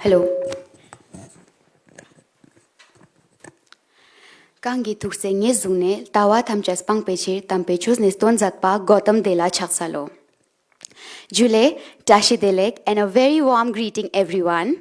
Hello. Kangi tukse nge zune tawa thamchas pangpechir tampechus niston zatpa Gautam Dela chaksalo. Jule, Tashi Delek, and a very warm greeting everyone.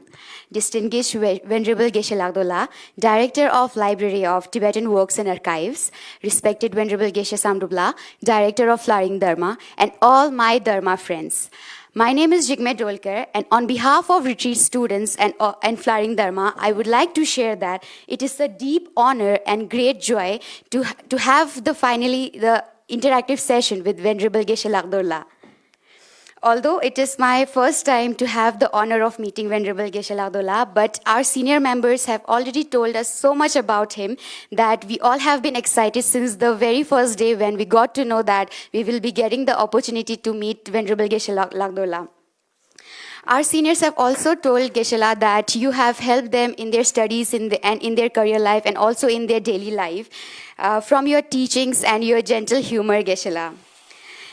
Distinguished Venerable Geshe Lagdola, Director of Library of Tibetan Works and Archives, respected Venerable Geshe Samdubla, Director of Flowering Dharma, and all my Dharma friends. My name is Jigme Dolkar, and on behalf of retreat students and Flowering Dharma, I would like to share that it is a deep honor and great joy to have the interactive session with Venerable Geshe Lagdola. Although it is my first time to have the honor of meeting Venerable Geshe Lagdola, but our senior members have already told us so much about him that we all have been excited since the very first day when we got to know that we will be getting the opportunity to meet Venerable Geshe Lagdola. Our seniors have also told Geshe-la that you have helped them in their studies and in their career life and also in their daily life from your teachings and your gentle humor, Geshe-la.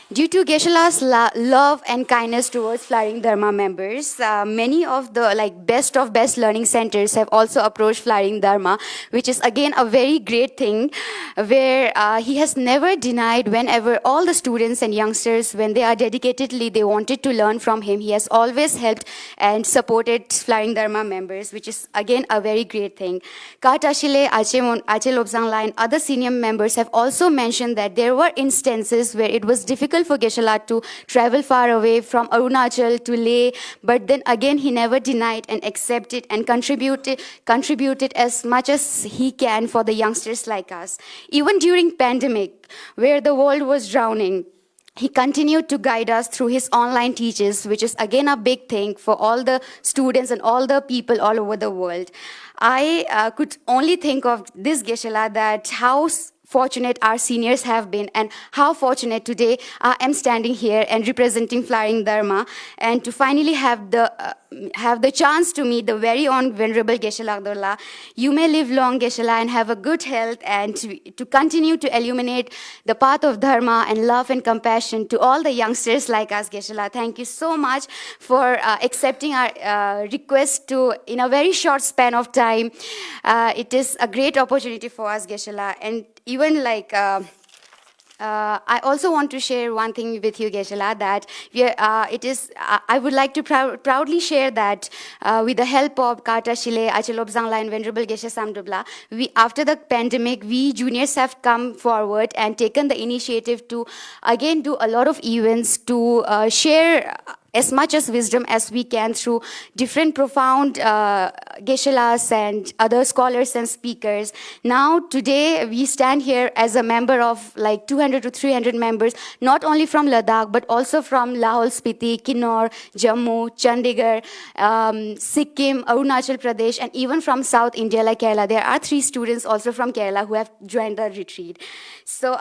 Due to Geshe-la's love and kindness towards Flowering Dharma members, many of the best of best learning centers have also approached Flowering Dharma, which is again a very great thing, where he has never denied whenever all the students and youngsters, when they are dedicatedly, they wanted to learn from him, he has always helped and supported Flowering Dharma members, which is again a very great thing. Ka Tashile, Ache Lobsangla, and other senior members have also mentioned that there were instances where it was difficult for Geshe-la to travel far away from Arunachal to Leh, but then again he never denied and accepted and contributed as much as he can for the youngsters like us. Even during pandemic, where the world was drowning, he continued to guide us through his online teachings, which is again a big thing for all the students and all the people all over the world. I could only think of this Geshe-la, that how fortunate our seniors have been and how fortunate today I am standing here and representing Flowering Dharma, and to finally have the chance to meet the very own Venerable Geshe Lagdola. You may live long, Geshe-la, and have a good health, and to continue to illuminate the path of Dharma and love and compassion to all the youngsters like us, Geshe-la. Thank you so much for accepting our request to, in a very short span of time. It is a great opportunity for us, Geshe-la, and even I also want to share one thing with you, Geshe-la, that I would like to proudly share that with the help of Ka Tashile, Ache Lobsangla, and Venerable Geshe Samdubla, after the pandemic, we juniors have come forward and taken the initiative to again do a lot of events to share as much as wisdom as we can through different profound Geshe-las and other scholars and speakers. Now, today, we stand here as a member of 200 to 300 members, not only from Ladakh, but also from Lahore, Spiti, Kinnaur, Jammu, Chandigarh, Sikkim, Arunachal Pradesh, and even from South India, like Kerala. There are 3 students also from Kerala who have joined the retreat. So,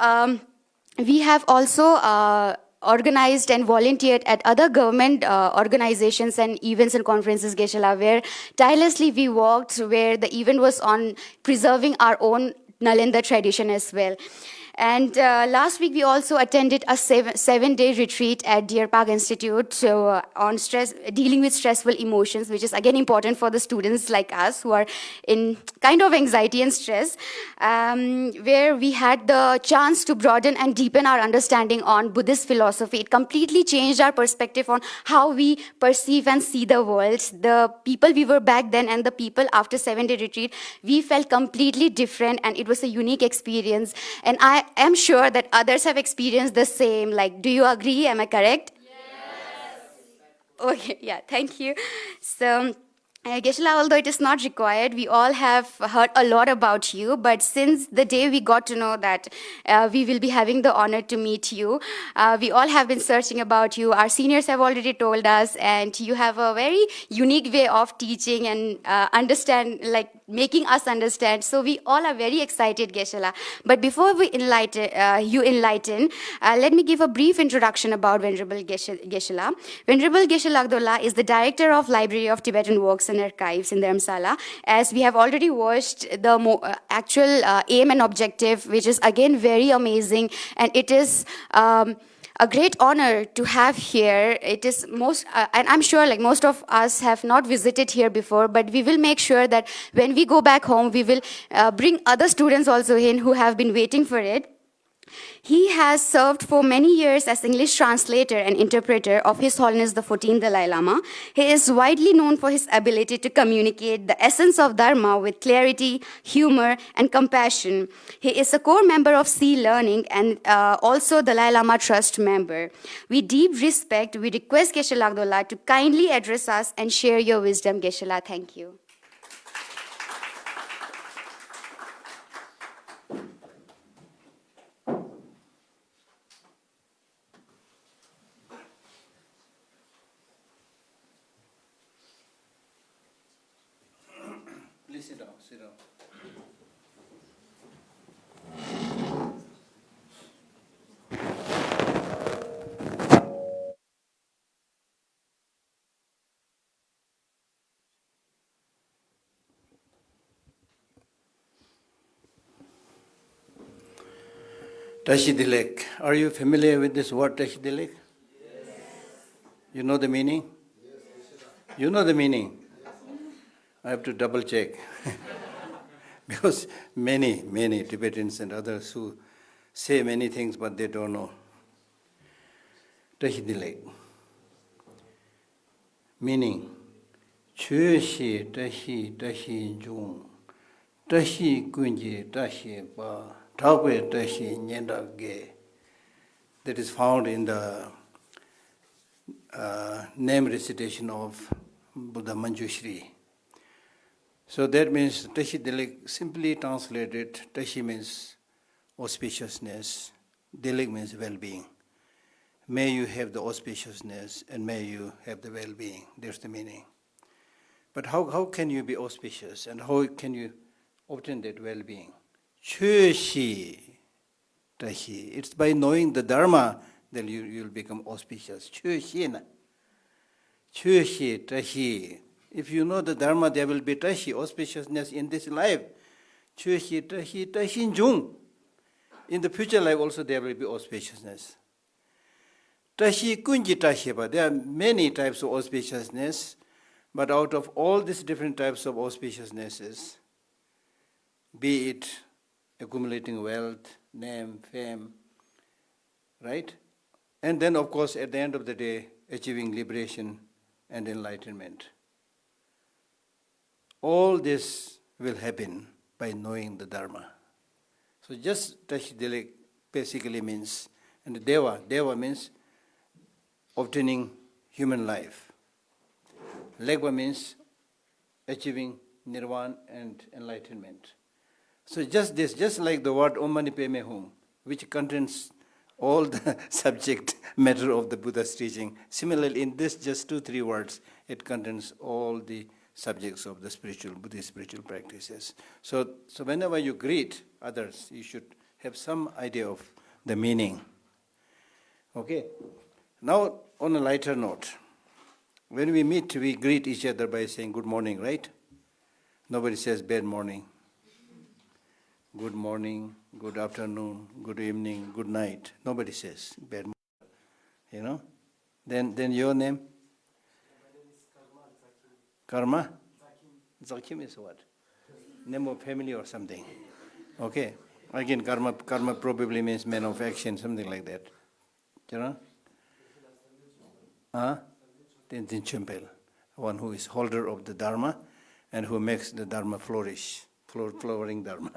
we have also organized and volunteered at other government organizations and events and conferences, Geshe-la, where tirelessly we worked, where the event was on preserving our own Nalanda tradition as well. And last week, we also attended a 7-day retreat at Deer Park Institute on dealing with stressful emotions, which is again important for the students like us who are in kind of anxiety and stress, where we had the chance to broaden and deepen our understanding on Buddhist philosophy. It completely changed our perspective on how we perceive and see the world. The people we were back then and the people after 7-day retreat, we felt completely different, and it was a unique experience. And I am sure that others have experienced the same. Do you agree? Am I correct? Yes. Okay, yeah, thank you. So, Geshe-la, although it is not required, we all have heard a lot about you, but since the day we got to know that we will be having the honor to meet you, we all have been searching about you. Our seniors have already told us, and you have a very unique way of teaching and making us understand. So we all are very excited, Geshe-la. But before we enlighten, let me give a brief introduction about Venerable Geshe-la. Venerable Geshe Lagdola is the Director of Library of Tibetan Works and Archives in Dharamsala. As we have already watched the actual aim and objective, which is again very amazing, and it is a great honor to have here. It is and I'm sure like most of us have not visited here before, but we will make sure that when we go back home, we will bring other students also in who have been waiting for it. He has served for many years as English translator and interpreter of His Holiness the 14th Dalai Lama. He is widely known for his ability to communicate the essence of Dharma with clarity, humor, and compassion. He is a core member of Sea Learning and also Dalai Lama Trust member. With deep respect, we request Geshe Lagdola to kindly address us and share your wisdom, Geshe-la. Thank you. Please sit down, sit down. Tashidilek. Are you familiar with this word Tashidilek? Yes. You know the meaning? Yes. You know the meaning? Yes. I have to double check. Because many Tibetans and others who say many things but they don't know. Tashidilek. Meaning, Chöshi Tashi Jung, Tashi Kunji Tashi Ba, Tawe Tashi Nyenda Ge. That is found in the name recitation of Buddha Manjushri. So that means Tashi Dilek, simply translated, Tashi means auspiciousness, Dilek means well-being. May you have the auspiciousness and may you have the well-being. That's the meaning. But how can you be auspicious and how can you obtain that well-being? Chöshi Tashi. It's by knowing the Dharma that you'll become auspicious. Chöshi na. Chöshi Tashi. If you know the Dharma, there will be Tashi, auspiciousness in this life. Chöshi Tashi Tashi Jung. In the future life also there will be auspiciousness. Tashi Kunji Tashi. There are many types of auspiciousness, but out of all these different types of auspiciousnesses, be it accumulating wealth, name, fame, right? And then, of course, at the end of the day, achieving liberation and enlightenment. All this will happen by knowing the Dharma. So just Tashidilek basically means, and Deva means obtaining human life. Legba means achieving nirvana and enlightenment. So just this, just like the word Om Mani Padme Hum, which contains all the subject matter of the Buddha's teaching. Similarly, in this just 2-3 words, it contains all the subjects of the Buddhist spiritual practices. So whenever you greet others, you should have some idea of the meaning. Okay? Now, on a lighter note, when we meet, we greet each other by saying good morning, right? Nobody says bad morning. Good morning, good afternoon, good evening, good night. Nobody says bad morning. You know? Then your name? My name is Karma. Zakim. Karma? Zakim is what? Name of family or something. Okay. Again, karma probably means man of action, something like that. You know? Tenzin Chömpel, one who is holder of the Dharma and who makes the Dharma flourish, flowering Dharma.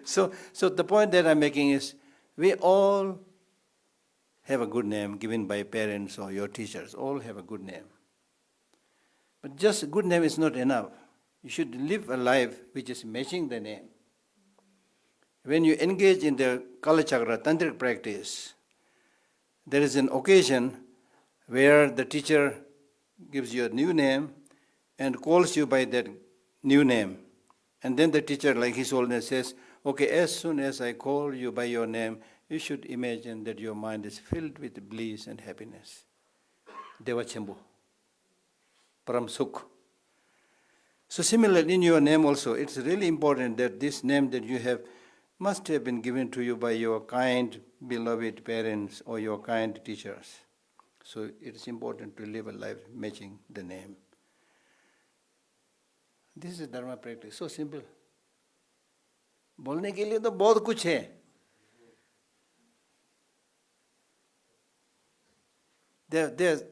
So the point that I'm making is, we all have a good name given by parents or your teachers. All have a good name. But just a good name is not enough. You should live a life which is matching the name. When you engage in the Kala Chakra tantric practice, there is an occasion where the teacher gives you a new name and calls you by that new name. And then the teacher, like His Holiness, says, okay, as soon as I call you by your name, you should imagine that your mind is filled with bliss and happiness. Deva Chembu, Param Sukh. So similarly in your name also, it's really important that this name that you have must have been given to you by your kind, beloved parents or your kind teachers. So it is important to live a life matching the name. This is Dharma practice, so simple. बोलने के लिए तो बहुत कुछ है. There's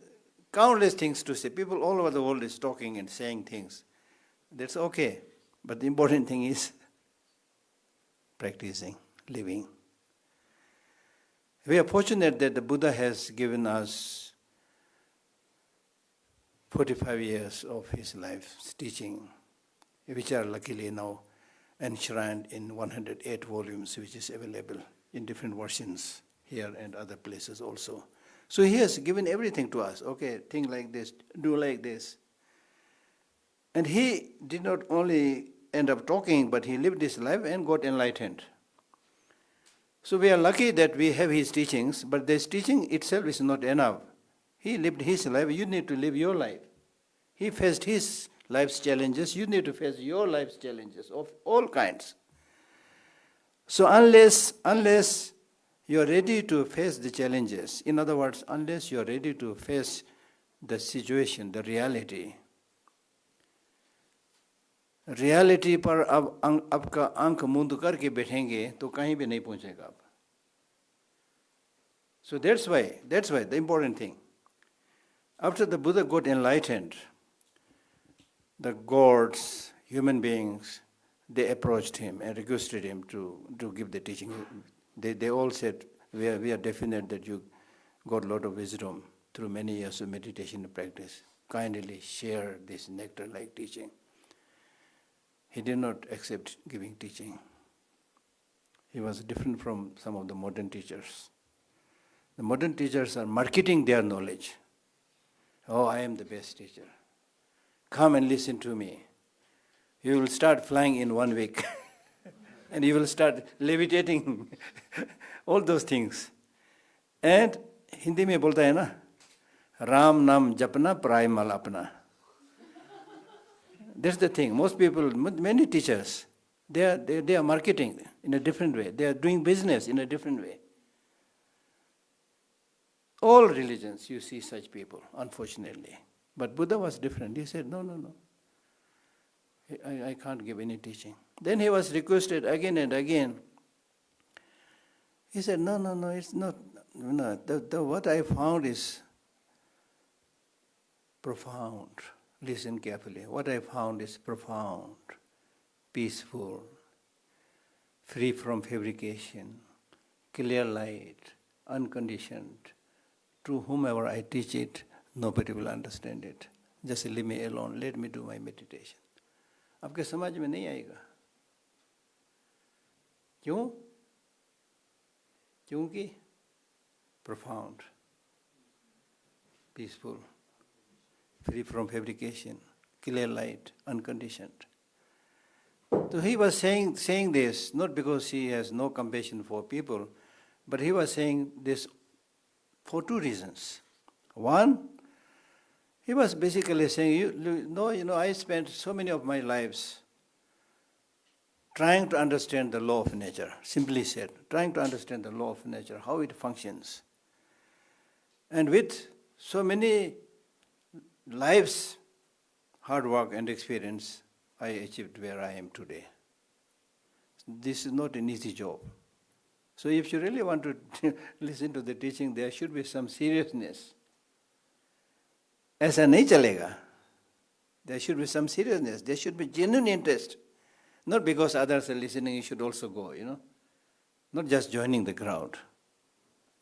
countless things to say. People all over the world is talking and saying things. That's okay. But the important thing is practicing, living. We are fortunate that the Buddha has given us 45 years of his life's teaching, which are luckily now enshrined in 108 volumes, which is available in different versions here and other places also. So he has given everything to us. Okay, think like this, do like this. And he did not only end up talking, but he lived his life and got enlightened. So we are lucky that we have his teachings, but this teaching itself is not enough. He lived his life, you need to live your life. He faced his life's challenges, you need to face your life's challenges of all kinds. So unless you are ready to face the challenges, in other words, unless you are ready to face the situation, the reality पर अब आपका आंख मूंद करके बैठेंगे तो कहीं भी नहीं पहुंचेगा आप. So that's why the important thing. After the Buddha got enlightened, the gods, human beings, they approached him and requested him to give the teaching. They all said, we are definite that you got a lot of wisdom through many years of meditation and practice. Kindly share this nectar-like teaching. He did not accept giving teaching. He was different from some of the modern teachers. The modern teachers are marketing their knowledge. Oh, I am the best teacher. Come and listen to me. You will start flying in 1 week. And you will start levitating. All those things. And Hindi में बोलता है ना, राम नाम जपना प्राय मल अपना. That's the thing. Most people, many teachers, they are marketing in a different way. They are doing business in a different way. All religions, you see such people, unfortunately. But Buddha was different. He said, no. I can't give any teaching. Then he was requested again and again. He said, no, it's not. No, what I found is profound. Listen carefully. What I found is profound, peaceful, free from fabrication, clear light, unconditioned. To whomever I teach it, nobody will understand it. Just leave me alone. Let me do my meditation. आपके समाज में नहीं आएगा. क्यों? क्योंकि profound, peaceful, free from fabrication, clear light, unconditioned. So he was saying this not because he has no compassion for people, but he was saying this for 2 reasons. One, he was basically saying, I spent so many of my lives trying to understand the law of nature, simply said, trying to understand the law of nature, how it functions. And with so many lives, hard work and experience, I achieved where I am today. This is not an easy job. So if you really want to listen to the teaching, there should be some seriousness. ऐसा नहीं चलेगा. There should be some seriousness. There should be genuine interest. Not because others are listening, you should also go, Not just joining the crowd.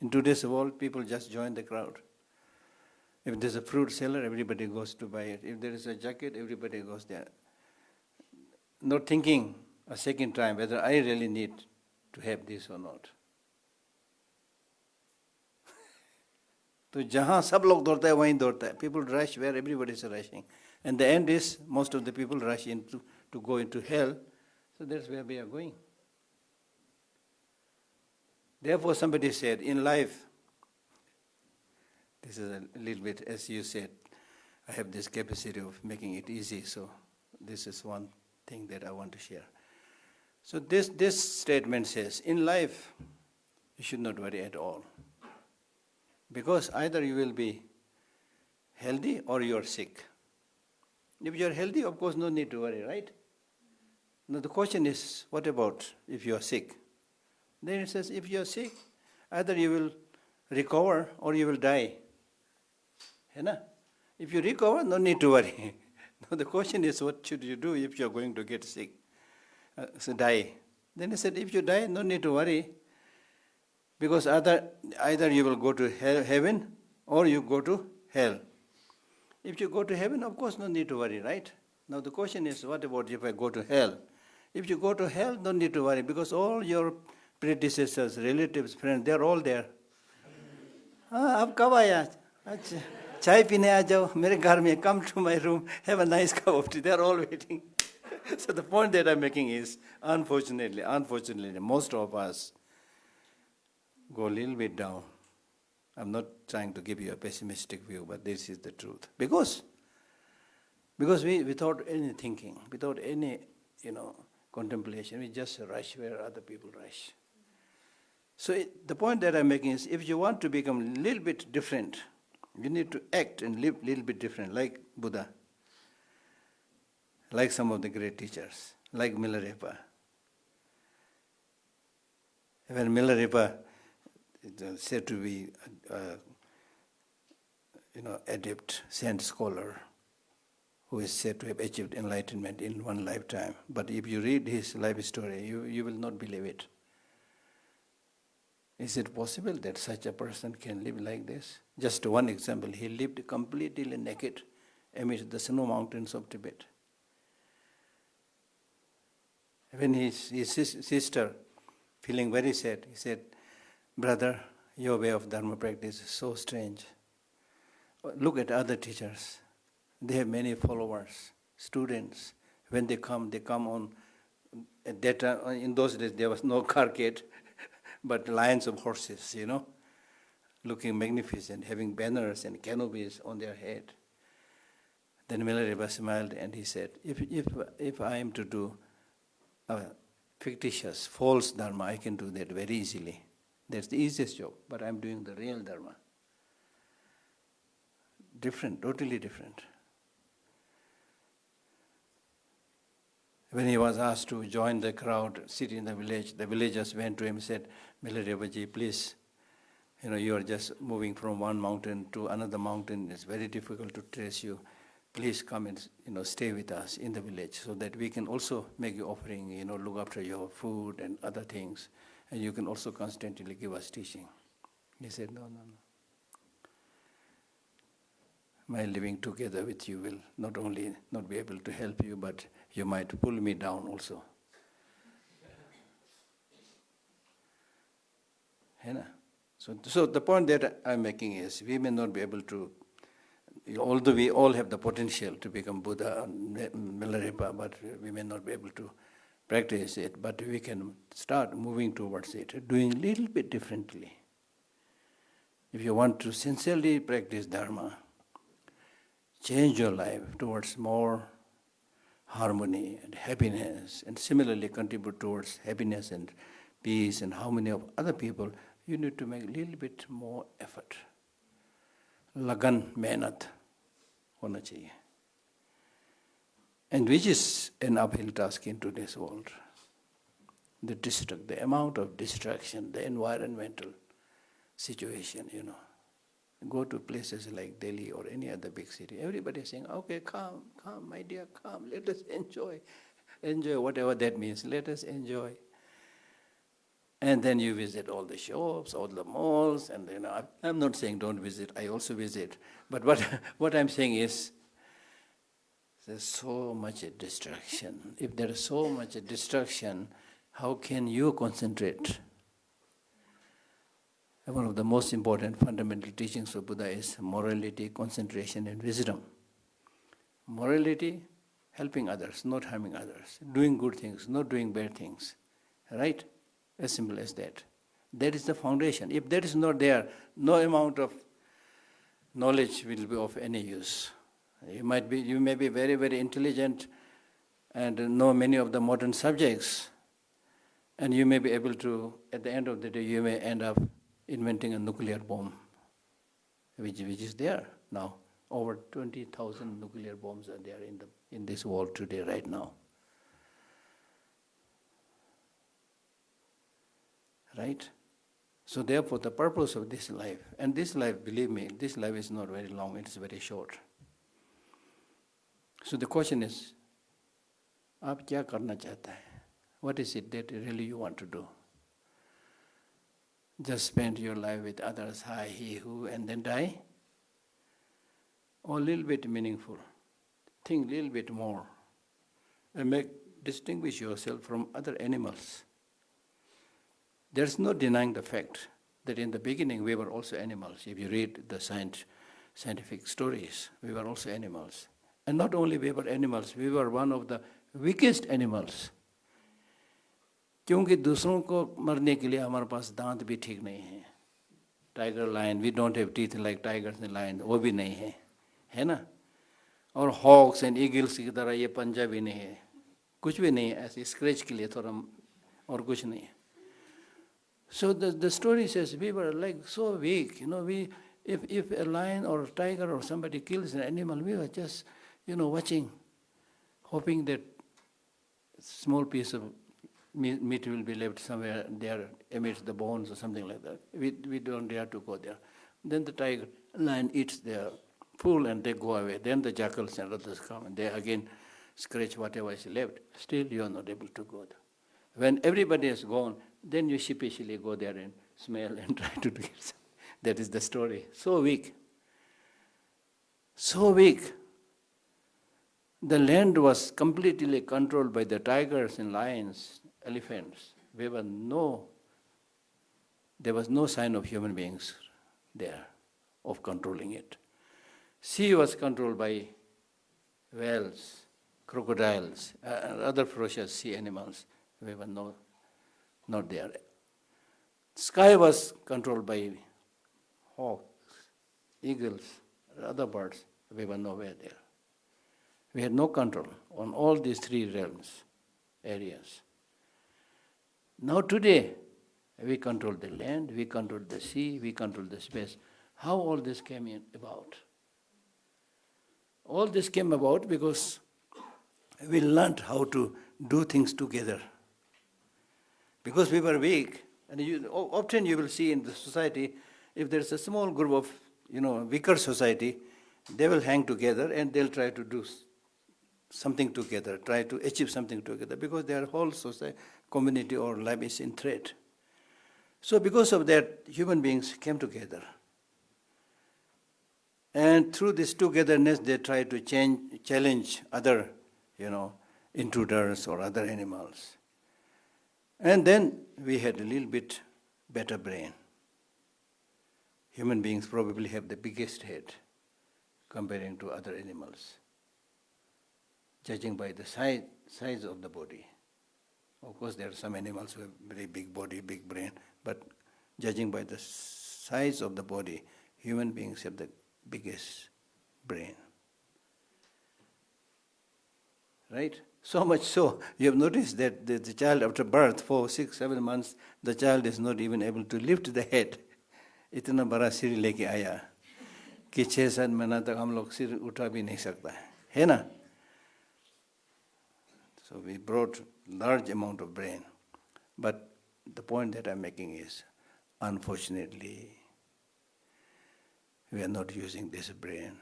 In today's world, people just join the crowd. If there's a fruit seller, everybody goes to buy it. If there is a jacket, everybody goes there. Not thinking a second time whether I really need to have this or not. तो जहाँ सब लोग दौड़ता है वहीं दौड़ता है. People rush where everybody is rushing. And the end is, most of the people rush to go into hell. So that's where we are going. Therefore somebody said, in life, this is a little bit, as you said, I have this capacity of making it easy, so this is one thing that I want to share. So this statement says, in life, you should not worry at all. Because either you will be healthy or you are sick. If you are healthy, of course, no need to worry, right? Now the question is, what about if you are sick? Then it says, if you are sick, either you will recover or you will die. You know? If you recover, no need to worry. Now the question is, what should you do if you are going to get sick? So die. Then he said, if you die, no need to worry. Because either you will go to heaven or you go to hell. If you go to heaven, of course, no need to worry, right? Now the question is, what about if I go to hell? If you go to hell, no need to worry, because all your predecessors, relatives, friends, they are all there. Ab kab aaya? Achha. Chai pine aa jao, mere ghar mein, come to my room, have a nice cup of tea. They are all waiting. So the point that I'm making is, unfortunately, most of us go a little bit down. I'm not trying to give you a pessimistic view, but this is the truth. Because we, without any thinking, without any, contemplation, we just rush where other people rush. So the point that I'm making is, if you want to become a little bit different, you need to act and live a little bit different, like Buddha, like some of the great teachers, like Milarepa. When Milarepa is said to be, adept, saint scholar, who is said to have achieved enlightenment in one lifetime. But if you read his life story, you will not believe it. Is it possible that such a person can live like this? Just one example, he lived completely naked amidst the snow mountains of Tibet. When his sister, feeling very sad, he said, "Brother, your way of Dharma practice is so strange. Look at other teachers. They have many followers, students. When they come on, at that time, in those days there was no carcade, but lines of horses, looking magnificent, having banners and canopies on their head." Then Milarepa smiled and he said, if I am to do a fictitious, false Dharma, I can do that very easily. That's the easiest job, but I'm doing the real Dharma. Different, totally different. When he was asked to join the crowd, sit in the villagers went to him and said, "Milarepa-ji, please, you are just moving from one mountain to another mountain. It's very difficult to trace you. Please come and stay with us in the village so that we can also make you offering, look after your food and other things, and you can also constantly give us teaching." He said, No. My living together with you will not only not be able to help you, but you might pull me down also. So the point that I'm making is, we may not be able to, although we all have the potential to become Buddha and Milarepa, but we may not be able to practice it, but we can start moving towards it, doing a little bit differently. If you want to sincerely practice Dharma, change your life towards more harmony and happiness, and similarly contribute towards happiness and peace and harmony of other people, you need to make a little bit more effort. Lagan, mehnat hona chahiye. And which is an uphill task in today's world. The amount of distraction, the environmental situation, Go to places like Delhi or any other big city. Everybody is saying, "Okay, come, my dear, come. Let us enjoy whatever that means. Let us enjoy." And then you visit all the shops, all the malls, and I'm not saying don't visit. I also visit. But what I'm saying is, there's so much distraction. If there is so much distraction, how can you concentrate? One of the most important fundamental teachings of Buddha is morality, concentration, and wisdom. Morality, helping others, not harming others. Doing good things, not doing bad things. Right? As simple as that. That is the foundation. If that is not there, no amount of knowledge will be of any use. You may be very, very intelligent and know many of the modern subjects, And you may be able to, at the end of the day, you may end up inventing a nuclear bomb, which is there now. Over 20,000 nuclear bombs are there in this world today, right now. Right? So therefore, the purpose of this life, and this life, believe me, this life is not very long, it is very short. So the question is, आप क्या करना चाहता है? What is it that really you want to do? Just spend your life with others, hi, he, who, and then die? Or a little bit meaningful? Think a little bit more. And distinguish yourself from other animals. There's no denying the fact that in the beginning we were also animals. If you read the scientific stories, we were also animals. And not only we were animals, we were one of the weakest animals. क्योंकि दूसरों को मरने के लिए हमारे पास दांत भी ठीक नहीं है. Tiger, lion, we don't have teeth like tigers and lions, वो भी नहीं है ना? और hawks and eagles की तरह ये पंजा भी नहीं है. कुछ भी नहीं है, ऐसे scratch के लिए थोड़ा और कुछ नहीं है. So the story says we were like so weak, if a lion or a tiger or somebody kills an animal, we were just, watching, hoping that small piece of meat will be left somewhere there amidst the bones or something like that. We don't dare to go there. Then the lion eats their food and they go away. Then the jackals and others come and they again scratch whatever is left. Still you are not able to go there. When everybody is gone, then you sheepishly go there and smell and try to do it. That is the story. So weak. So weak. The land was completely controlled by the tigers and lions, elephants. There was no sign of human beings there of controlling it. Sea was controlled by whales, crocodiles, and other ferocious sea animals. We were not there. Sky was controlled by hawks, eagles, other birds. We were nowhere there. We had no control on all these three realms, areas. Now today, we control the land, we control the sea, we control the space. How all this came about? All this came about because we learned how to do things together. Because we were weak, and often you will see in the society, if there's a small group of, weaker society, they will hang together and they'll try to do something together, try to achieve something together, because their whole society, community or life is in threat. So because of that, human beings came together. And through this togetherness, they try to challenge other, intruders or other animals. And then we had a little bit better brain. Human beings probably have the biggest head comparing to other animals, judging by the size of the body. Of course, there are some animals who have very big body, big brain, but judging by the size of the body, human beings have the biggest brain. Right? So much so, you have noticed that the child after birth, 4, 6, 7 months, the child is not even able to lift the head. इतना बड़ा सिर लेके आया कि 6-7 महीना तक हम लोग सिर उठा भी नहीं सकता है ना? So we brought large amount of brain. But the point that I'm making is, unfortunately, we are not using this brain.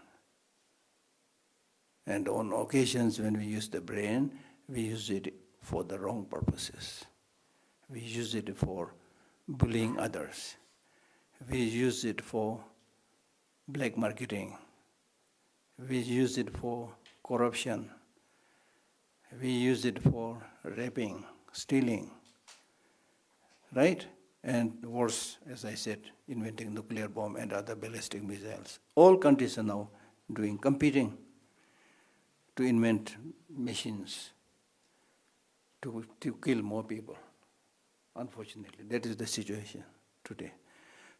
And on occasions when we use the brain, we use it for the wrong purposes. We use it for bullying others. We use it for black marketing. We use it for corruption. We use it for raping, stealing, right? And worse, as I said, inventing nuclear bomb and other ballistic missiles. All countries are now competing to invent machines to kill more people. Unfortunately, that is the situation today.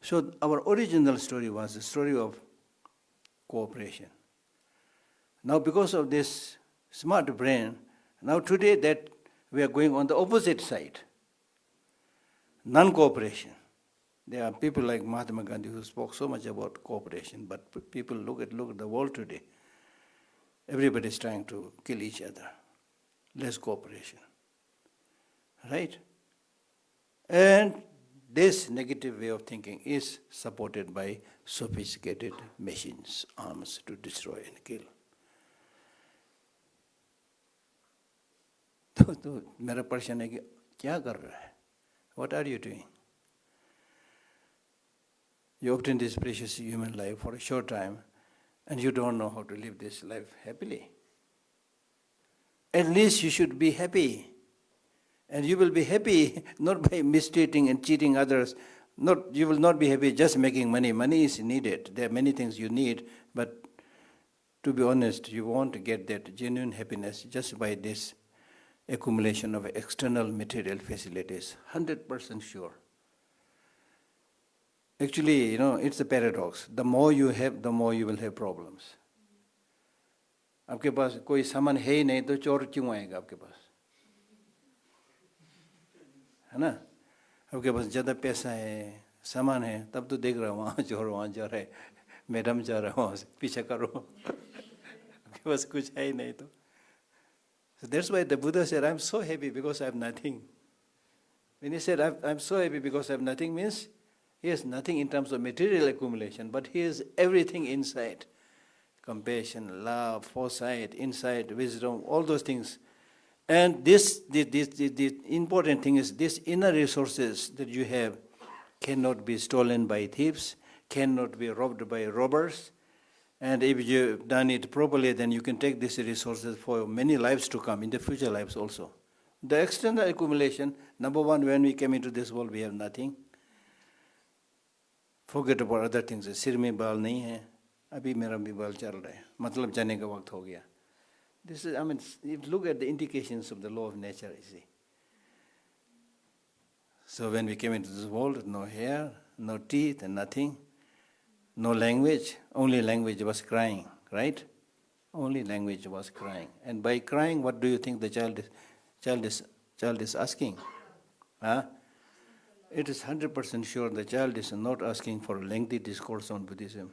So our original story was a story of cooperation. Now because of this smart brain, now today that we are going on the opposite side. non-cooperation. There are people like Mahatma Gandhi who spoke so much about cooperation, but people look at the world today. Everybody is trying to kill each other. Less cooperation. Right? And this negative way of thinking is supported by sophisticated machines, arms to destroy and kill. तो मेरा प्रश्न है कि क्या कर रहा है? What are you doing? You obtain this precious human life for a short time and you don't know how to live this life happily. At least you should be happy. And you will be happy not by mistreating and cheating others. You will not be happy just making money. Money is needed. There are many things you need, but to be honest, you won't get that genuine happiness just by this accumulation of external material facilities. 100% sure. Actually, it's a paradox. The more you have, the more you will have problems. आपके पास कोई सामान है ही नहीं तो चोर क्यों आएगा आपके पास? है ना? आपके पास ज़्यादा पैसा है, सामान है, तब तो देख रहा हूँ वहाँ चोर वहाँ जा रहा है, मैडम जा रहा हूँ पीछे करो. आपके पास कुछ है ही नहीं तो. So that's why the Buddha said, I'm so happy because I have nothing. When he said, I'm so happy because I have nothing, means he has nothing in terms of material accumulation, but he has everything inside. Compassion, love, foresight, insight, wisdom, all those things. And the important thing is these inner resources that you have cannot be stolen by thieves, cannot be robbed by robbers. And if you've done it properly, then you can take these resources for many lives to come, in the future lives also. The external accumulation, number one, when we came into this world, we have nothing. Forget about other things. सिर में बाल नहीं है, अभी मेरा भी बाल चल रहा है, मतलब जाने का वक्त हो गया. This is, if you look at the indications of the law of nature, you see. So when we came into this world, no hair, no teeth, and nothing. No language, only language was crying, right? Only language was crying. And by crying, what do you think the child is asking? Huh? It is 100% sure the child is not asking for a lengthy discourse on Buddhism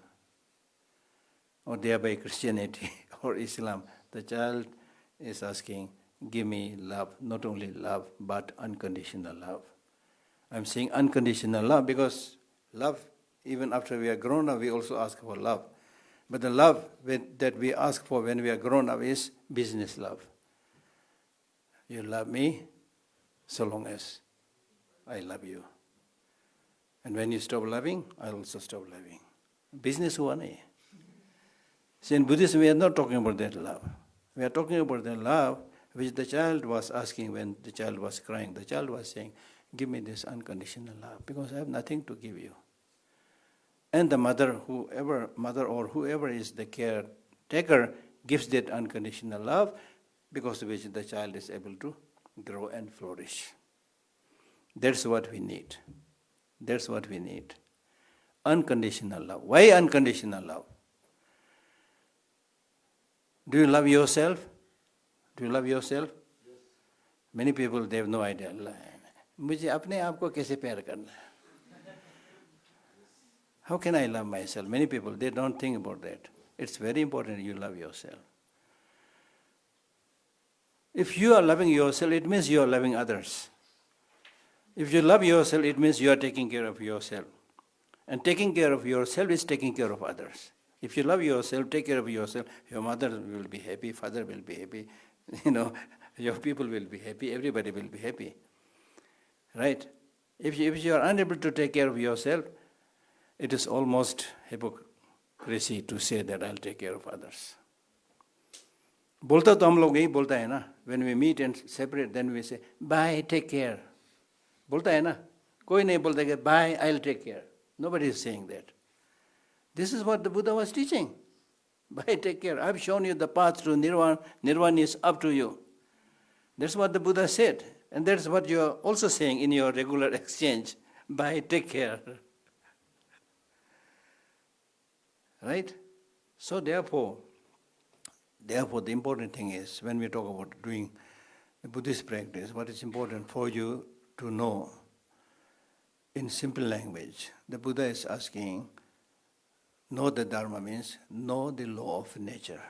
or thereby Christianity or Islam. The child is asking, give me love, not only love, but unconditional love. I'm saying unconditional love because love, even after we are grown up, we also ask for love. But the love that we ask for when we are grown up is business love. You love me so long as I love you. And when you stop loving, I also stop loving. Business हुआ नहीं. See, in Buddhism, we are not talking about that love. We are talking about the love which the child was asking when the child was crying. The child was saying, give me this unconditional love because I have nothing to give you. And the mother or whoever is the caretaker gives that unconditional love because of which the child is able to grow and flourish. That's what we need. That's what we need. Unconditional love. Why unconditional love? Do you love yourself? Do you love yourself? Yes. Many people, they have no idea. मुझे अपने आप को कैसे प्यार करना है? How can I love myself? Many people, they don't think about that. It's very important you love yourself. If you are loving yourself, it means you are loving others. If you love yourself, it means you are taking care of yourself. And taking care of yourself is taking care of others. If you love yourself, take care of yourself, your mother will be happy, father will be happy, your people will be happy, everybody will be happy. Right? If you are unable to take care of yourself, it is almost hypocrisy to say that I'll take care of others. बोलता तो हम लोग यही बोलता है ना. When we meet and separate, then we say, bye, take care. बोलता है ना. कोई नहीं बोलता कि bye, I'll take care. Nobody is saying that. This is what the Buddha was teaching. Bye, take care. I've shown you the path to Nirvana. Nirvana is up to you. That's what the Buddha said. And that's what you are also saying in your regular exchange. Bye, take care. Right? So therefore, the important thing is, when we talk about doing the Buddhist practice, what is important for you to know in simple language, the Buddha is asking, know the Dharma means know the law of nature.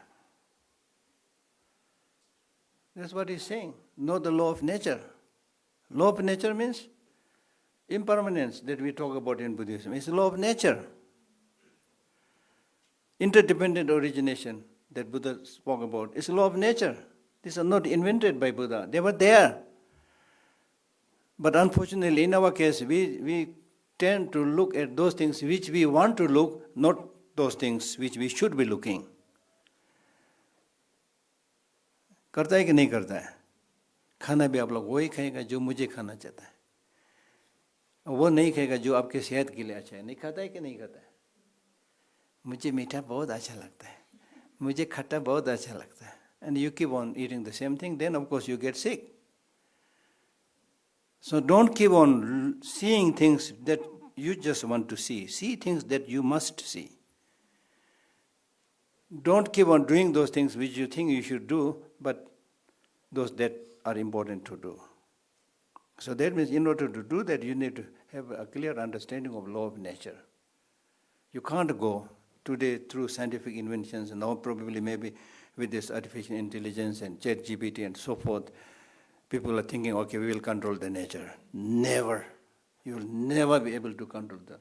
That's what he's saying. Know the law of nature. Law of nature means impermanence that we talk about in Buddhism. It's the law of nature. Interdependent origination that Buddha spoke about. It's the law of nature. These are not invented by Buddha. They were there. But unfortunately, in our case, we tend to look at those things which we want to look, not those things which we should be looking. करता है कि नहीं करता है? खाना भी आप लोग वही खाएगा जो मुझे खाना चाहता है, वो नहीं खाएगा जो आपके सेहत के लिए अच्छा है. नहीं खाता है कि नहीं खाता है? मुझे मीठा बहुत अच्छा लगता है, मुझे खट्टा बहुत अच्छा लगता है. And you keep on eating the same thing, then of course you get sick. So don't keep on seeing things that you just want to see. See things that you must see. Don't keep on doing those things which you think you should do, but those that are important to do. So that means in order to do that, you need to have a clear understanding of law of nature. You can't go today through scientific inventions, and now probably maybe with this artificial intelligence and ChatGPT and so forth, people are thinking, okay, we will control the nature. Never. You will never be able to control the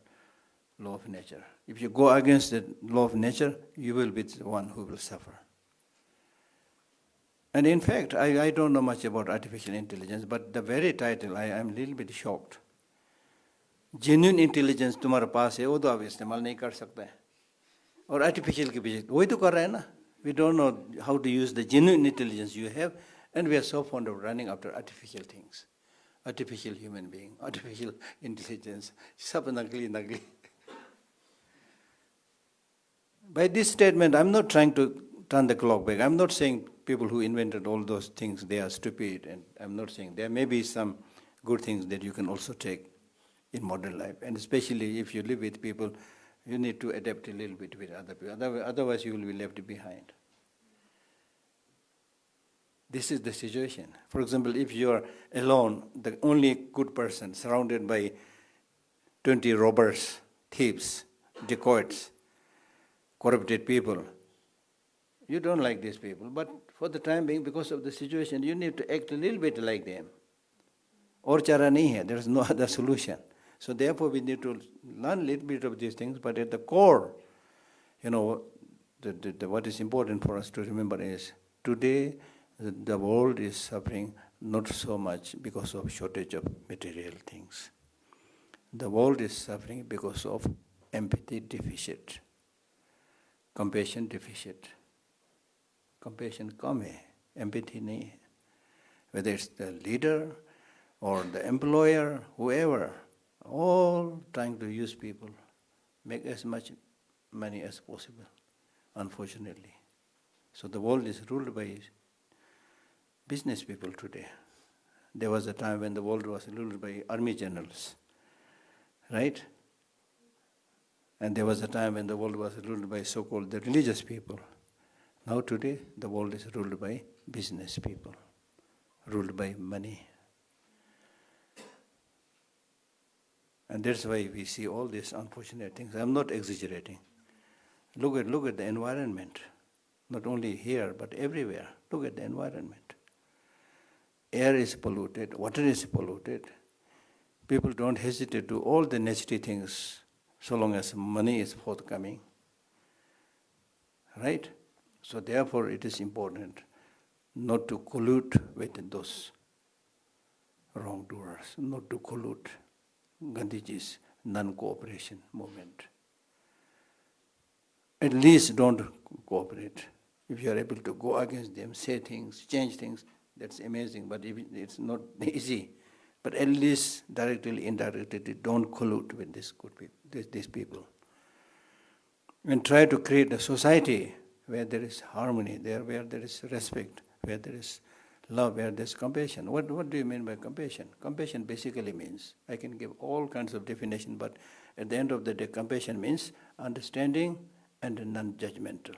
law of nature. If you go against the law of nature, you will be the one who will suffer. And in fact, I don't know much about artificial intelligence, but the very title, I am a little bit shocked. Genuine intelligence तुम्हारे पास है, वो तो आप इस्तेमाल नहीं कर सकते हैं. और artificial के पीछे वही तो कर रहे हैं ना. We don't know how to use the genuine intelligence you have, and we are so fond of running after artificial things. Artificial human being, artificial intelligence, सब नकली. By this statement, I'm not trying to turn the clock back. I'm not saying people who invented all those things, they are stupid, and I'm not saying there may be some good things that you can also take in modern life, and especially if you live with people, you need to adapt a little bit with other people. Otherwise, you will be left behind. This is the situation. For example, if you are alone, the only good person, surrounded by 20 robbers, thieves, dacoits, corrupted people, you don't like these people, but for the time being, because of the situation, you need to act a little bit like them. Or chara nahi hai, there is no other solution. So therefore, we need to learn a little bit of these things, but at the core, what is important for us to remember is, today the world is suffering not so much because of shortage of material things. The world is suffering because of empathy deficit, compassion deficit. Compassion come hai, empathy nahi hai. Whether it's the leader or the employer, whoever, all trying to use people, make as much money as possible, unfortunately. So the world is ruled by business people today. There was a time when the world was ruled by army generals, right? And there was a time when the world was ruled by so-called the religious people. Now today, the world is ruled by business people, ruled by money. And that's why we see all these unfortunate things. I'm not exaggerating. Look at the environment, not only here, but everywhere. Look at the environment. Air is polluted, water is polluted. People don't hesitate to do all the nasty things so long as money is forthcoming. Right? So therefore it is important not to collude with those wrongdoers, not to collude. Gandhiji's non-cooperation movement. At least don't cooperate. If you are able to go against them, say things, change things, that's amazing, but it's not easy. But at least directly, indirectly, don't collude with these people. And try to create a society where there is harmony, where there is respect, where there is love, where there is compassion. What do you mean by compassion? Compassion basically means, I can give all kinds of definition, but at the end of the day, compassion means understanding and non-judgmental.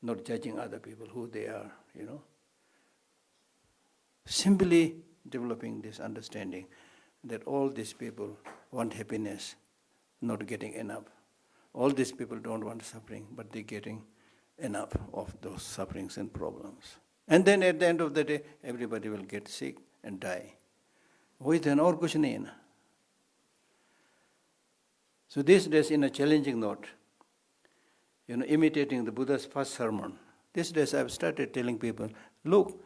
Not judging other people, who they are, Simply developing this understanding that all these people want happiness, not getting enough. All these people don't want suffering, but they're getting enough of those sufferings and problems. And then at the end of the day, everybody will get sick and die. वही तो है ना, और कुछ नहीं है ना. So these days, in a challenging note, imitating the Buddha's first sermon, these days I've started telling people, look,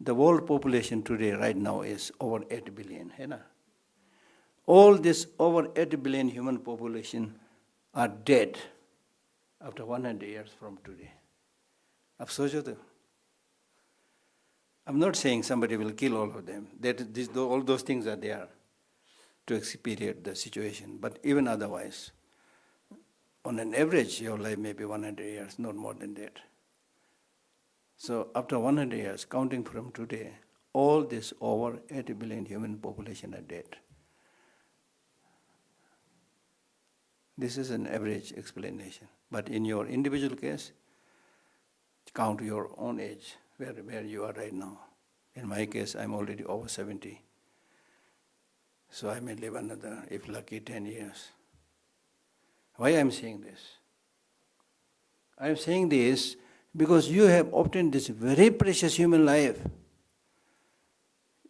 the world population today, right now, is over 8 billion. है ना? All this over 8 billion human population are dead after 100 years from today. अब सोचो तो. I'm not saying somebody will kill all of them. All those things are there to expedite the situation. But even otherwise, on an average, your life may be 100 years, not more than that. So after 100 years, counting from today, all this over 80 billion human population are dead. This is an average explanation. But in your individual case, count your own age, where you are right now. In my case, I'm already over 70. So I may live another, if lucky, 10 years. Why I'm saying this? I'm saying this because you have obtained this very precious human life.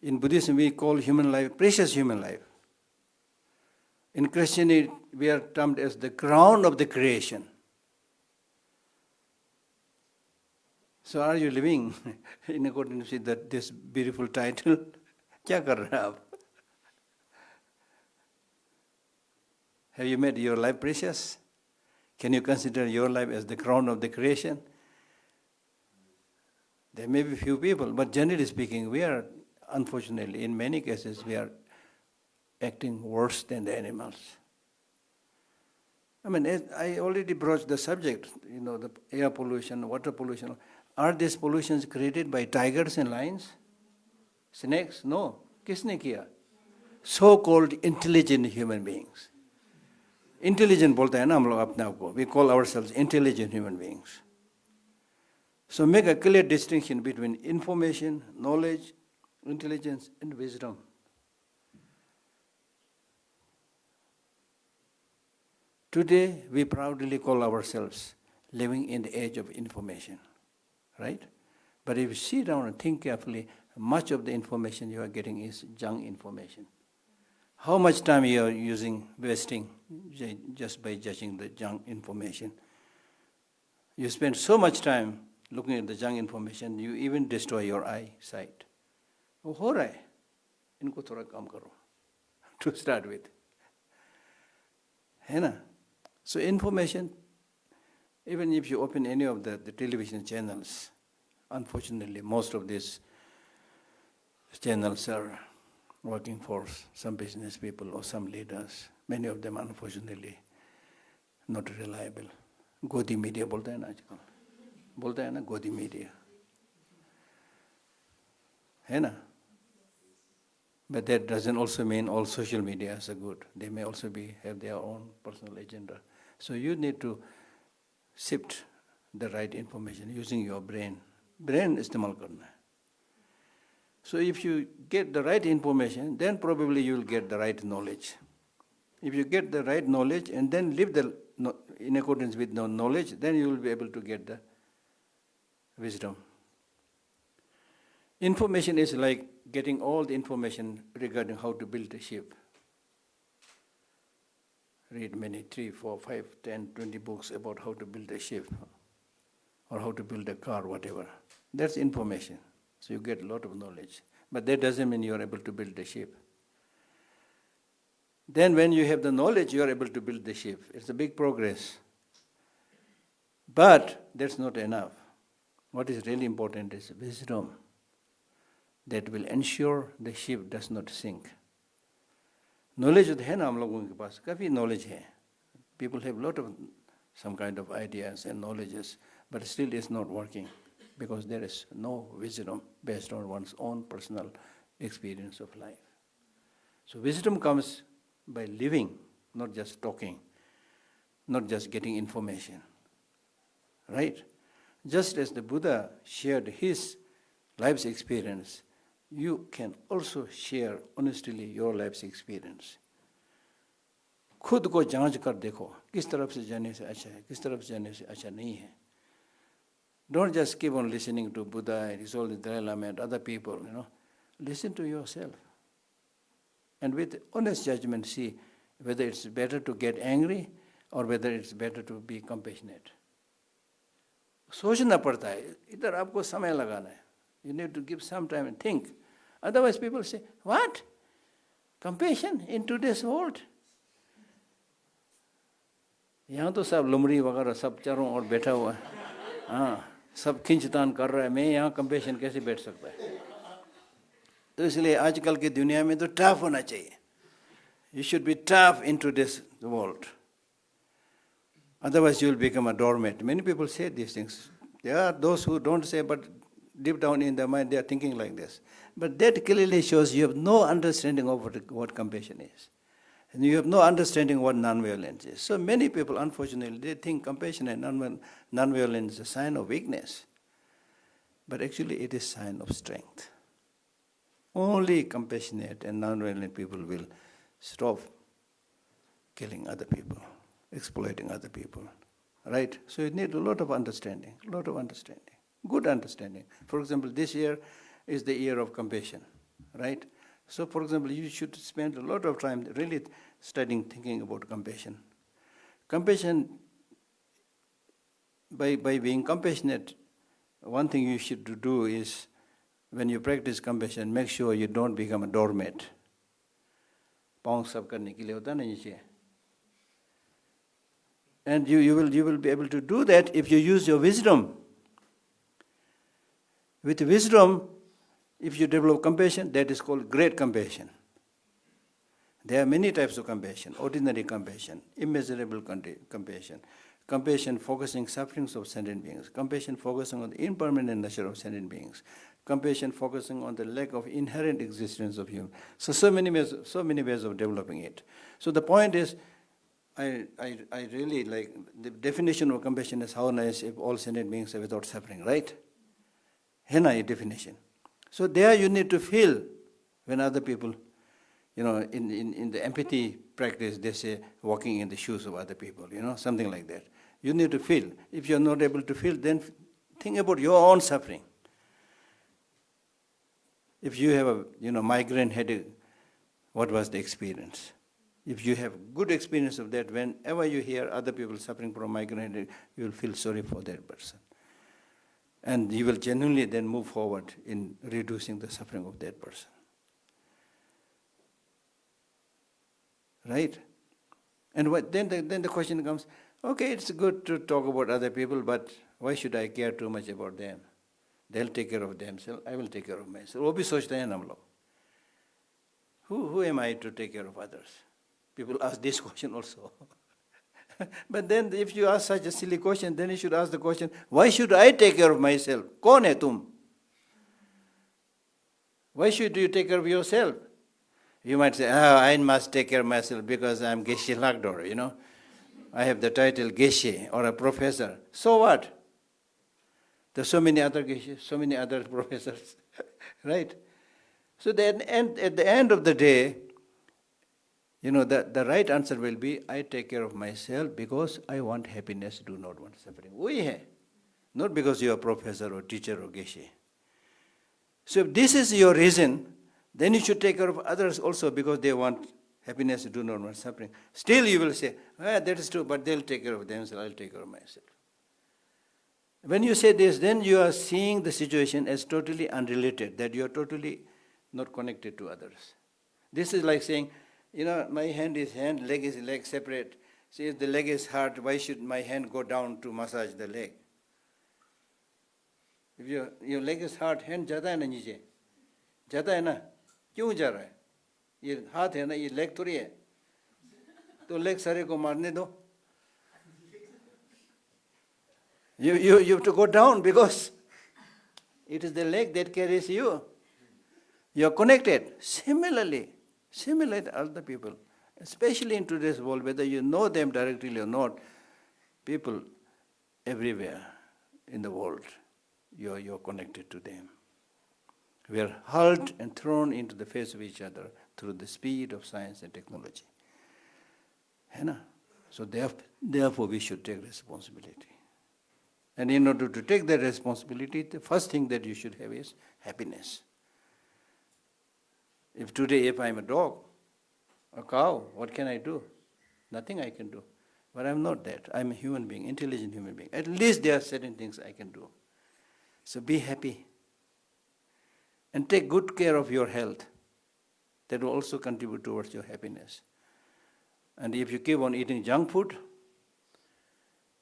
In Buddhism, we call human life precious human life. In Christianity, we are termed as the crown of the creation. So are you living in accordance with this beautiful title? क्या कर रहे हैं आप? Have you made your life precious? Can you consider your life as the crown of the creation? There may be few people, but generally speaking, we are, unfortunately, in many cases, we are acting worse than the animals. I mean, I already broached the subject, the air pollution, water pollution. Are these pollutions created by tigers and lions? Snakes? No. किसने किया? So-called intelligent human beings. Intelligent बोलते हैं ना हम लोग अपने आप को. We call ourselves intelligent human beings. So make a clear distinction between information, knowledge, intelligence, and wisdom. Today, we proudly call ourselves living in the age of information, right? But if you sit down and think carefully, much of the information you are getting is junk information. How much time you are wasting just by judging the junk information? You spend so much time looking at the junk information, you even destroy your eyesight. वो हो रहा है, इनको थोड़ा कम करो, to start with. है ना? So information, even if you open any of the television channels, unfortunately most of these channels are working for some business people or some leaders. Many of them, unfortunately, not reliable. गोदी media बोलता है ना आजकल, बोलता है ना गोदी media, है ना? But that doesn't also mean all social media are good. They may also have their own personal agenda. So you need to sift the right information using your brain. Brain इस्तेमाल करना है. So if you get the right information, then probably you will get the right knowledge. If you get the right knowledge and then live in accordance with the knowledge, then you will be able to get the wisdom. Information is like getting all the information regarding how to build a ship. Read many 3, 4, 5, 10, 20 books about how to build a ship or how to build a car, whatever. That's information. So you get a lot of knowledge. But that doesn't mean you are able to build a ship. Then when you have the knowledge, you are able to build the ship. It's a big progress. But that's not enough. What is really important is wisdom that will ensure the ship does not sink. Knowledge है ना हम लोगों के पास, काफ़ी knowledge है. People have a lot of some kind of ideas and knowledges, but still it's not working because there is no wisdom based on one's own personal experience of life. So wisdom comes by living, not just talking, not just getting information. Right? Just as the Buddha shared his life's experience, you can also share honestly your life's experience. खुद को जांच कर देखो किस तरफ से जाने से अच्छा है, किस तरफ से जाने से अच्छा नहीं है. Don't just keep on listening to Buddha and His Holy Dalai Lama and other people, Listen to yourself. And with honest judgment, see whether it's better to get angry or whether it's better to be compassionate. सोचना पड़ता है, इधर आपको समय लगाना है. You need to give some time and think. Otherwise people say, what? Compassion in today's world? यहाँ तो सब लुमड़ी वगैरह सब चारों ओर बैठा हुआ है. हाँ, सब खींचतान कर रहा है. मैं यहाँ कंपेशन कैसे बैठ सकता है? तो इसलिए आजकल की दुनिया में तो टफ होना चाहिए. You should be tough in today's world. Otherwise you will become a doormat. Many people say these things. There are those who don't say, but deep down in their mind they are thinking like this. But that clearly shows you have no understanding of what compassion is. And you have no understanding what non-violence is. So many people, unfortunately, they think compassion and non-violence is a sign of weakness. But actually it is a sign of strength. Only compassionate and non-violent people will stop killing other people, exploiting other people. Right? So you need a lot of understanding, good understanding. For example, this year is the year of compassion. Right? So, for example, you should spend a lot of time really studying, thinking about compassion. Compassion, by being compassionate, one thing you should do is, when you practice compassion, make sure you don't become a doormat. पाँव सब करने के लिए होता है ना नीचे. And you will be able to do that if you use your wisdom. With wisdom, if you develop compassion, that is called great compassion. There are many types of compassion: ordinary compassion, immeasurable compassion, compassion focusing sufferings of sentient beings, compassion focusing on the impermanent nature of sentient beings, compassion focusing on the lack of inherent existence of human. So many ways of developing it. So the point is, I really like the definition of compassion is how nice if all sentient beings are without suffering, right? Henna a definition. So there you need to feel when other people, in the empathy practice, they say walking in the shoes of other people, something like that. You need to feel. If you're not able to feel, then think about your own suffering. If you have a migraine headache, what was the experience? If you have good experience of that, whenever you hear other people suffering from migraine headache, you will feel sorry for that person. And you will genuinely then move forward in reducing the suffering of that person. Right? And then the question comes, okay, it's good to talk about other people, but why should I care too much about them? They'll take care of themselves, I will take care of myself. वो भी सोचते हैं हम लोग. Who am I to take care of others? People ask this question also. But then if you ask such a silly question, then you should ask the question, why should I take care of myself? कौन है तुम? Why should you take care of yourself? You might say, I must take care of myself because I am Geshe Lagdor, I have the title Geshe or a professor. So what? There are so many other Geshe, so many other professors, right? So then at the end of the day, the right answer will be, I take care of myself because I want happiness, do not want suffering. वही है, not because you are a professor or teacher or Geshe. So if this is your reason, then you should take care of others also because they want happiness, do not want suffering. Still you will say, that is true, but they'll take care of themselves, I'll take care of myself. When you say this, then you are seeing the situation as totally unrelated, that you are totally not connected to others. This is like saying, my hand is hand, leg is leg separate. See, if the leg is hurt, why should my hand go down to massage the leg? If your leg is hurt, hand jata hai na niche. Jata hai na? क्यों जा रहा है? ये हाथ है ना, ये leg थोड़ी है. तो लेग सारे को मारने दो. You have to go down because it is the leg that carries you. You are connected. Similarly other people, especially in today's world, whether you know them directly or not, people everywhere in the world, you're connected to them. We are hurled and thrown into the face of each other through the speed of science and technology. है ना? So therefore we should take responsibility. And in order to take that responsibility, the first thing that you should have is happiness. If today, if I'm a dog, a cow, what can I do? Nothing I can do. But I'm not that. I'm a human being, intelligent human being. At least there are certain things I can do. So be happy. And take good care of your health. That will also contribute towards your happiness. And if you keep on eating junk food,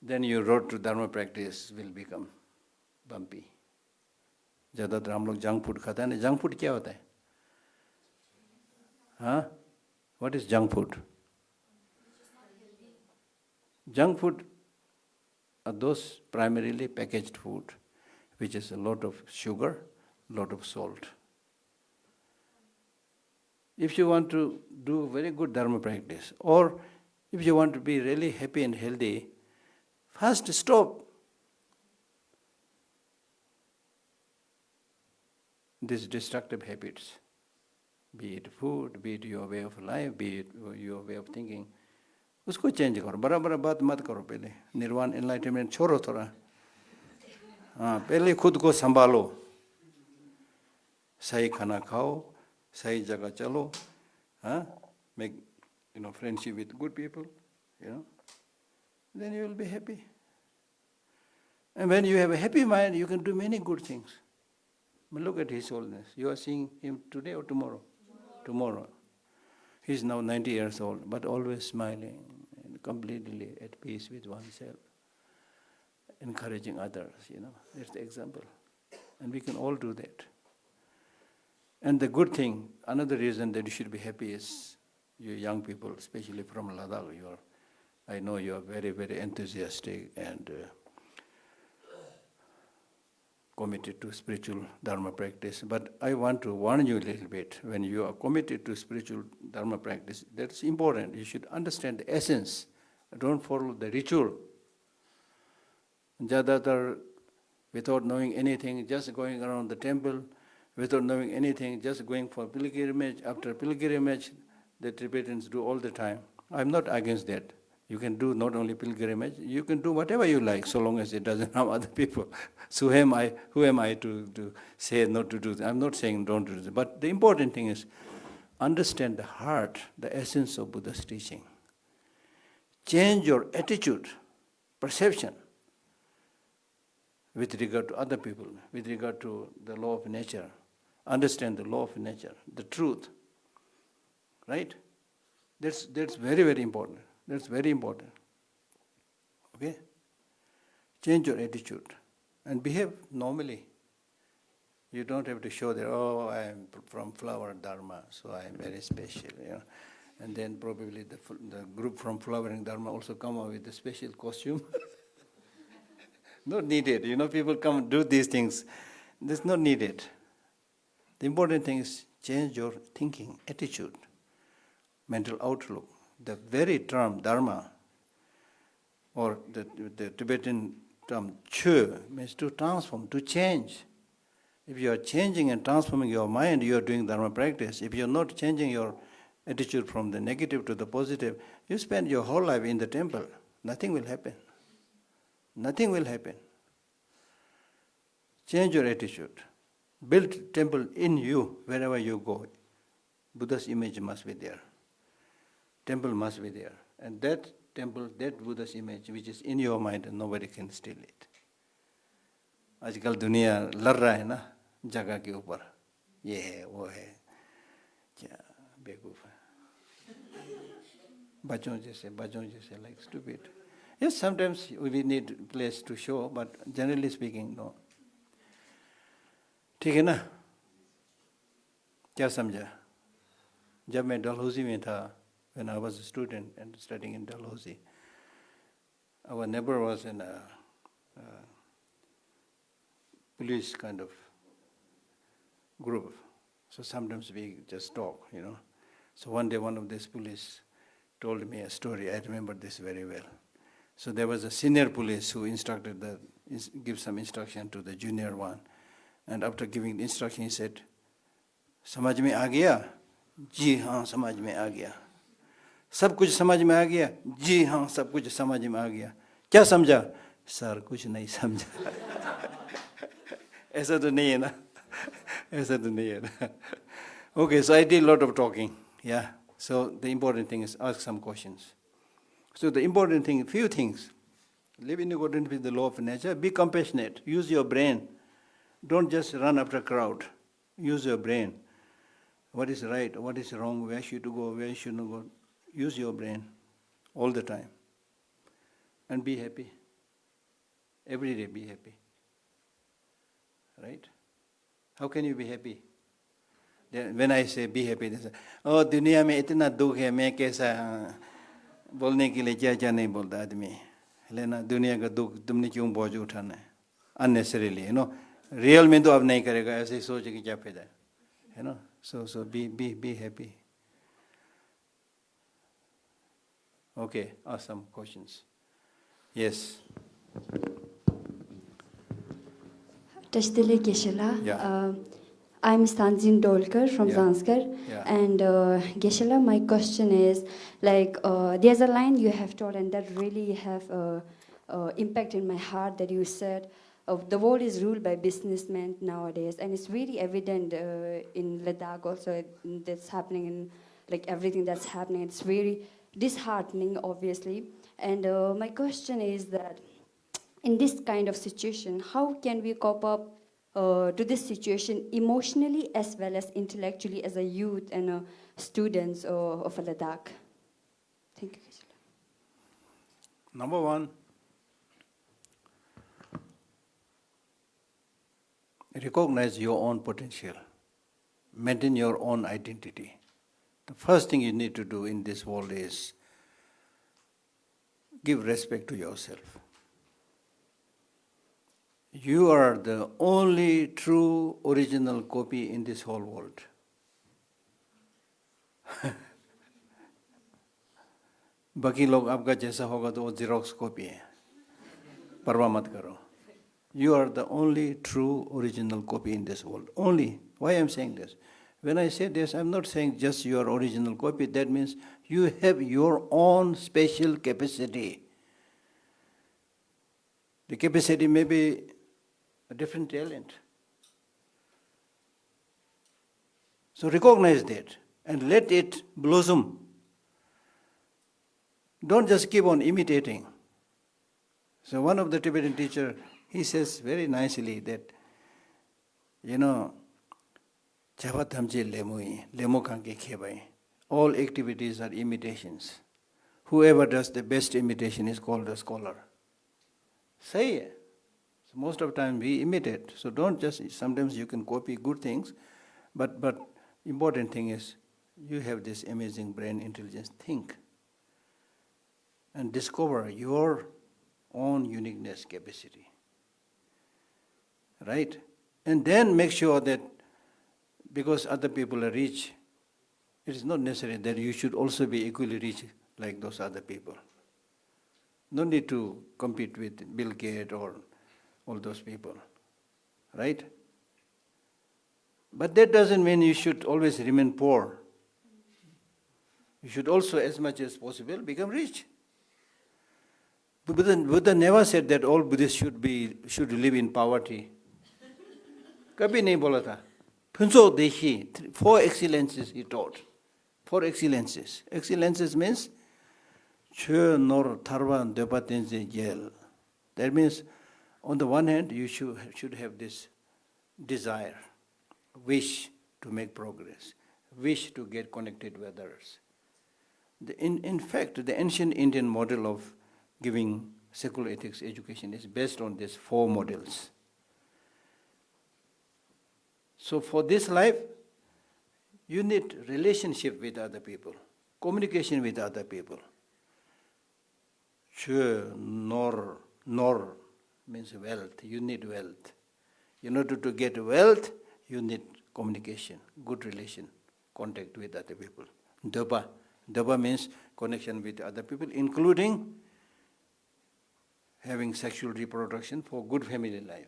then your road to dharma practice will become bumpy. ज़्यादातर हम लोग junk food खाते हैं ना. Junk food क्या होता है? हाँ? What is junk food? Junk food are those primarily packaged food, which is a lot of sugar, lot of salt. If you want to do very good dharma practice, or if you want to be really happy and healthy, first stop these destructive habits. Be it food, be it your way of life, be it your way of thinking. उसको change करो. बड़ा बड़ा बात मत करो पहले. निर्वाण enlightenment छोड़ो थोड़ा. हाँ, पहले खुद को संभालो. सही खाना खाओ, सही जगह चलो. हाँ, make friendship with good people. Then you will be happy. And when you have a happy mind, you can do many good things. But look at His Holiness. You are seeing him today or tomorrow? Tomorrow. He is now 90 years old, but always smiling and completely at peace with oneself, encouraging others, That's the example. And we can all do that. And the good thing, another reason that you should be happy is, you young people, especially from Ladakh, I know you are very, very enthusiastic and committed to spiritual dharma practice. But I want to warn you a little bit. When you are committed to spiritual dharma practice, that's important. You should understand the essence. Don't follow the ritual. Jadatar, without knowing anything, just going around the temple, without knowing anything, just going for pilgrimage after pilgrimage, the Tibetans do all the time. I'm not against that. You can do not only pilgrimage, you can do whatever you like, so long as it doesn't harm other people. So who am I to say not to do that? I'm not saying don't do that. But the important thing is, understand the heart, the essence of Buddha's teaching. Change your attitude, perception, with regard to other people, with regard to the law of nature. Understand the law of nature, the truth. Right? That's very, very important. That's very important. Okay? Change your attitude and behave normally. You don't have to show that, I am from Flower Dharma, so I am very special. And then probably the group from Flowering Dharma also come up with a special costume. Not needed. People come and do these things. That's not needed. The important thing is change your thinking, attitude, mental outlook. The very term dharma, or the Tibetan term chö, means to transform, to change. If you are changing and transforming your mind, you are doing dharma practice. If you are not changing your attitude from the negative to the positive, you spend your whole life in the temple. Nothing will happen. Nothing will happen. Change your attitude. Build temple in you wherever you go. Buddha's image must be there. Temple must be there. And that temple, that Buddha's image, which is in your mind, nobody can steal it. आजकल दुनिया लड़ रहा है ना जगह के ऊपर, ये है वो है, क्या बेवकूफ है, बच्चों जैसे like stupid. Yes, sometimes we need place to show, but generally speaking, no. ठीक है ना? क्या समझा? जब मैं डलहौजी में था, when I was a student and studying in Dalhousie, our neighbor was in a police kind of group. So sometimes we just talk, So one day one of these police told me a story. I remember this very well. So there was a senior police who give some instruction to the junior one. And after giving the instruction, he said, समझ में आ गया? जी हाँ समझ में आ गया। सब कुछ समझ में आ गया? जी हाँ सब कुछ समझ में आ गया। क्या समझा? सर कुछ नहीं समझा। ऐसा तो नहीं है ना? ऐसा तो नहीं है ना? Okay, so I did a lot of talking. Yeah. So the important thing is ask some questions. So the important thing, few things. Live in accordance with the law of nature. Be compassionate. Use your brain. Don't just run after crowd. Use your brain. What is right? What is wrong? Where should you go? Where should you go? Use your brain all the time. And be happy. Every day be happy. Right? How can you be happy? When I say be happy, they say, oh, दुनिया में इतना दुख है, मैं कैसा बोलने के लिए क्या क्या नहीं बोलता आदमी, लेना दुनिया का दुख तुमने क्यों बोझ उठाना है unnecessarily, real में तो अब नहीं करेगा, ऐसे ही सोच के क्या फायदा है, so be happy. Okay, ask some questions. Yes. Tashdele Geshe-la. Yeah. I'm Stanzin Dolkar from Yeah. Zanskar. Yeah. And Geshe-la, my question is, there's a line you have told and that really have impact in my heart that you said, the world is ruled by businessmen nowadays. And it's really evident in Ladakh also, that's happening in like everything that's happening. It's very disheartening, obviously. And my question is that, in this kind of situation, how can we cope up to this situation emotionally as well as intellectually as a youth and students of Ladakh? Thank you. Number one, recognize your own potential. Maintain your own identity. The first thing you need to do in this world is give respect to yourself. You are the only true original copy in this whole world. बाकी लोग आपका जैसा होगा तो वो xerox copy है, परवाह मत करो. You are the only true original copy in this world. Only. Why I'm saying this? When I say this, I'm not saying just your original copy. That means you have your own special capacity. The capacity may be a different talent. So recognize that and let it blossom. Don't just keep on imitating. So one of the Tibetan teacher, he says very nicely that, all activities are imitations. Whoever does the best imitation is called a scholar. Say it. So most of the time we imitate. So don't just, sometimes you can copy good things, but important thing is you have this amazing brain intelligence. Think and discover your own uniqueness capacity. Right? And then make sure that because other people are rich, it is not necessary that you should also be equally rich like those other people. No need to compete with Bill Gates or all those people. Right? But that doesn't mean you should always remain poor. You should also, as much as possible, become rich. Buddha never said that all Buddhists should live in poverty. कभी नहीं बोला था. Phunso Deshi, 4 excellences he taught. 4 excellences. Excellences means Chö nor Tharvan Depatense Jel. That means on the one hand you should have this desire, wish to make progress, wish to get connected with others. In fact, the ancient Indian model of giving secular ethics education is based on these 4 models. So for this life, you need relationship with other people, communication with other people. Chö, nor means wealth. You need wealth. In order to get wealth, you need communication, good relation, contact with other people. Daba means connection with other people, including having sexual reproduction for good family life.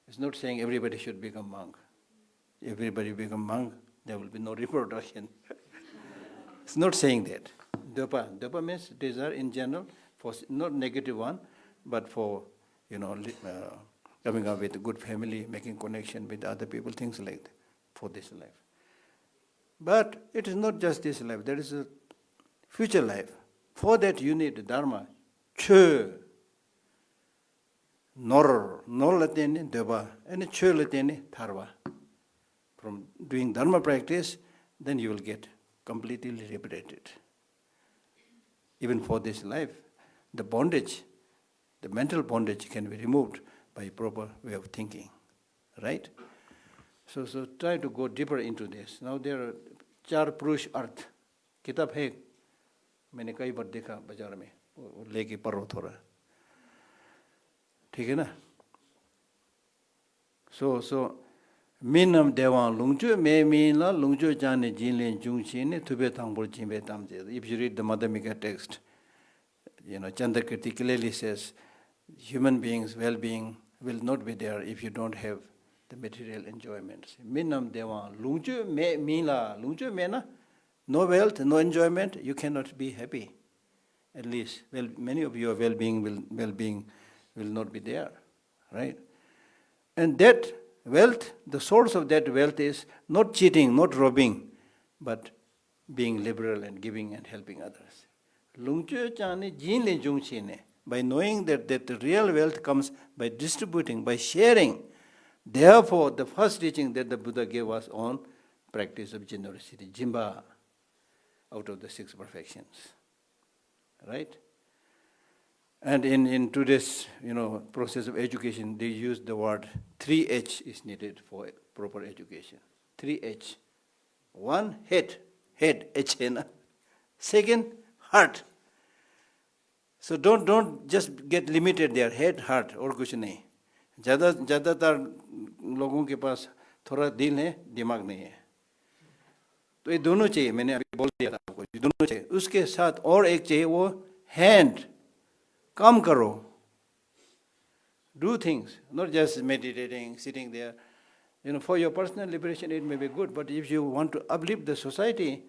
It's not saying everybody should become monk. everybody become monk, there will be no reproduction. It's not saying that. Dapa means desire in general, for not negative one, but for, coming up with a good family, making connection with other people, things like that, for this life. But it is not just this life, there is a future life. For that you need Dharma. Chö. Nor latene deva, and chö latene tharva. From doing Dharma practice, then you will get completely liberated. Even for this life, the bondage, the mental bondage can be removed by proper way of thinking. Right? So try to go deeper into this. Now there are Char Purush Arth. किताब है, मैंने कई बार देखा बाजार में, लेके पढ़ो थोड़ा, ठीक है ना? So minam dewa lungju me mina lungju jane jinlen jungchin tube tangbur jimbe tamje. If you read the Madhyamika text, Chandrakirti clearly says human beings' well-being will not be there if you don't have the material enjoyments. Minam dewa lungju me mina lungju mena. No wealth, no enjoyment, you cannot be happy. At least, many of your well-being will not be there, right? And that wealth, the source of that wealth is not cheating, not robbing, but being liberal and giving and helping others. By knowing that the real wealth comes by distributing, by sharing. Therefore, the first teaching that the Buddha gave us on practice of generosity, Jimba, out of the 6 perfections, right? And in today's process of education, they use the word 3H is needed for proper education. 3H. 1, head, H. Second, heart. So don't just get limited there, head, heart, और कुछ नहीं. ज़्यादातर लोगों के पास थोड़ा दिल है, दिमाग नहीं है. तो ये दोनों चाहिए, मैंने अभी बोल दिया था आपको, ये दोनों चाहिए. उसके साथ और एक चाहिए, वो हैंड. काम करो. Do things, not just meditating, sitting there. For your personal liberation it may be good, but if you want to uplift the society,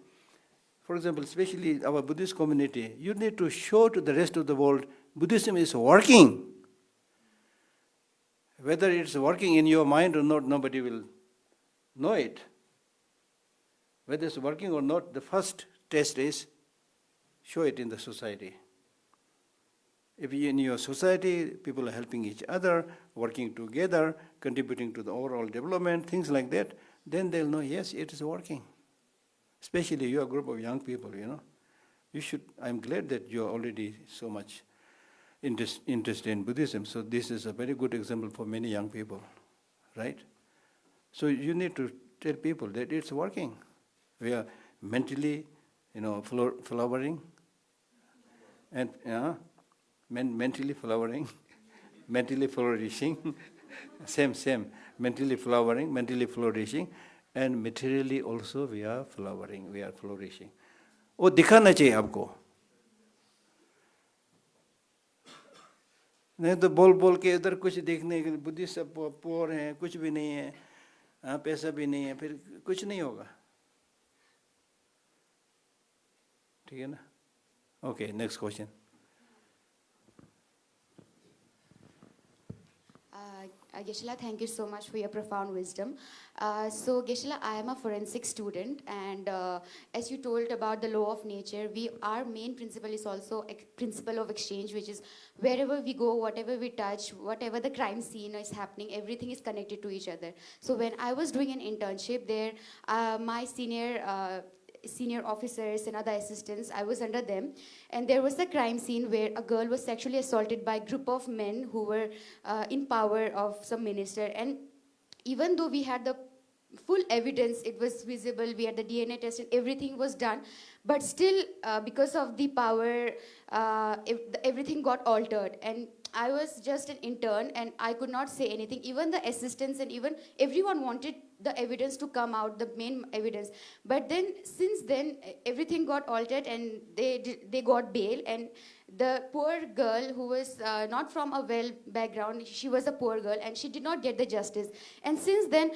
for example, especially our Buddhist community, you need to show to the rest of the world Buddhism is working. Whether it's working in your mind or not, nobody will know it. Whether it's working or not, the first test is show it in the society. If in your society, people are helping each other, working together, contributing to the overall development, things like that, then they'll know, yes, it is working. Especially you are a group of young people, You should, I'm glad that you are already so much interested in Buddhism. So this is a very good example for many young people, right? So you need to tell people that it's working. We are mentally, flowering, and mentally flowering, mentally flourishing, same, mentally flowering, mentally flourishing, and materially also we are flowering, we are flourishing. वो दिखाना चाहिए आपको. नहीं तो बोल के इधर कुछ देखने के बुद्धिस्ट सब पोर हैं, कुछ भी नहीं है, पैसा भी नहीं है, फिर कुछ नहीं होगा. ठीक है ना? Okay, next question. Geshe-la, thank you so much for your profound wisdom. So Geshe-la, I am a forensic student, and as you told about the law of nature, our main principle is also principle of exchange, which is wherever we go, whatever we touch, whatever the crime scene is happening, everything is connected to each other. So when I was doing an internship there, my senior officers and other assistants, I was under them, and there was a crime scene where a girl was sexually assaulted by a group of men who were in power of some minister. And even though we had the full evidence, it was visible, we had the DNA test and everything was done, but still because of the power, everything got altered. And I was just an intern and I could not say anything. Even the assistants and even everyone wanted the evidence to come out, the main evidence. But then, since then, everything got altered and they got bail. And the poor girl who was not from a well background, she was a poor girl and she did not get the justice. And since then,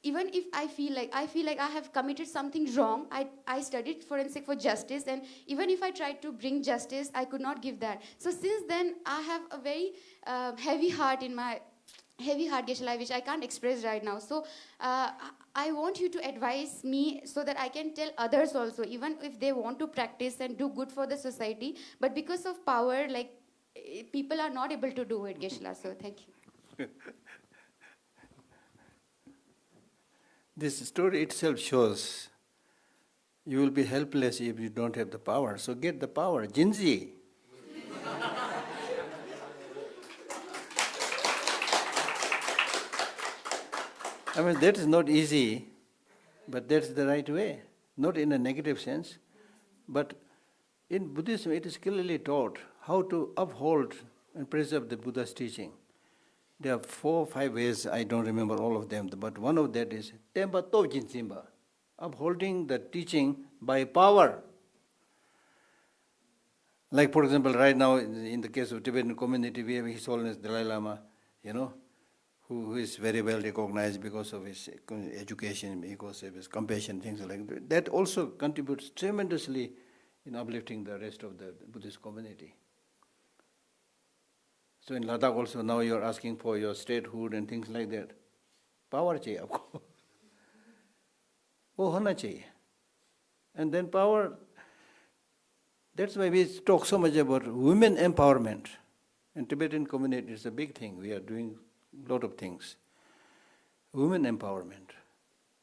even if I feel like I have committed something wrong, I studied forensic for justice, and even if I tried to bring justice, I could not give that. So since then, I have a very heavy heart in my heavy heart, Geshe-la, which I can't express right now. So I want you to advise me so that I can tell others also, even if they want to practice and do good for the society, but because of power, like people are not able to do it, Geshe-la. So thank you. This story itself shows you will be helpless if you don't have the power. So get the power. Jinji. I mean, that is not easy, but that's the right way. Not in a negative sense, but in Buddhism it is clearly taught how to uphold and preserve the Buddha's teaching. There are 4 or 5 ways, I don't remember all of them, but one of that is Tempa To Jin Simba, upholding the teaching by power. Like, for example, right now, in the case of Tibetan community, we have His Holiness Dalai Lama, who is very well recognized because of his education, because of his compassion, things like that. That also contributes tremendously in uplifting the rest of the Buddhist community. So in Ladakh also now you are asking for your statehood and things like that. Power chahiye aapko. वो होना चाहिए. And then power, that's why we talk so much about women empowerment. In Tibetan community it's a big thing. We are doing a lot of things. Women empowerment.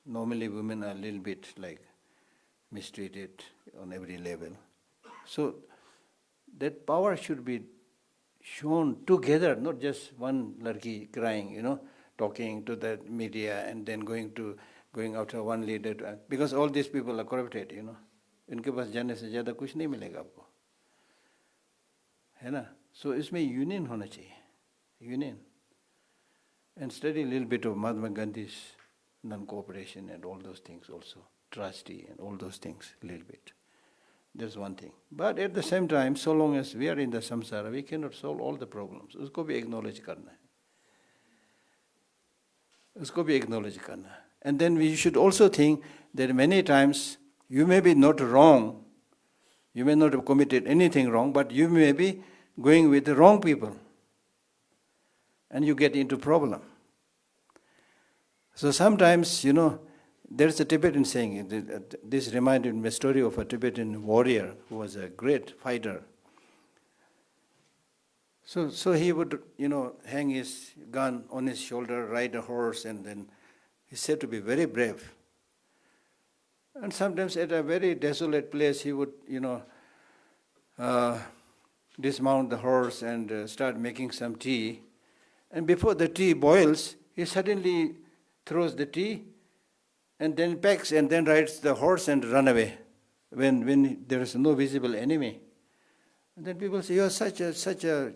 Normally women are a little bit like mistreated on every level. So that power should be shown together, not just one larki crying, talking to the media and then going after one leader. Because all these people are corrupted, इनके पास जाने से ज़्यादा कुछ नहीं मिलेगा आपको, है ना? So इसमें union होना चाहिए, union. And study a little bit of Mahatma Gandhi's non-cooperation and all those things also, trustee and all those things a little bit. That's one thing. But at the same time, so long as we are in the samsara, we cannot solve all the problems. उसको भी acknowledge करना है. उसको भी acknowledge करना है. And then we should also think that many times you may be not wrong, you may not have committed anything wrong, but you may be going with the wrong people. And you get into problem. So sometimes, there's a Tibetan saying, this reminded me a story of a Tibetan warrior who was a great fighter. So he would, hang his gun on his shoulder, ride a horse, and then he's said to be very brave. And sometimes at a very desolate place, he would, dismount the horse and start making some tea. And before the tea boils, he suddenly throws the tea and then packs and then rides the horse and run away when there is no visible enemy. And then people say, you are such a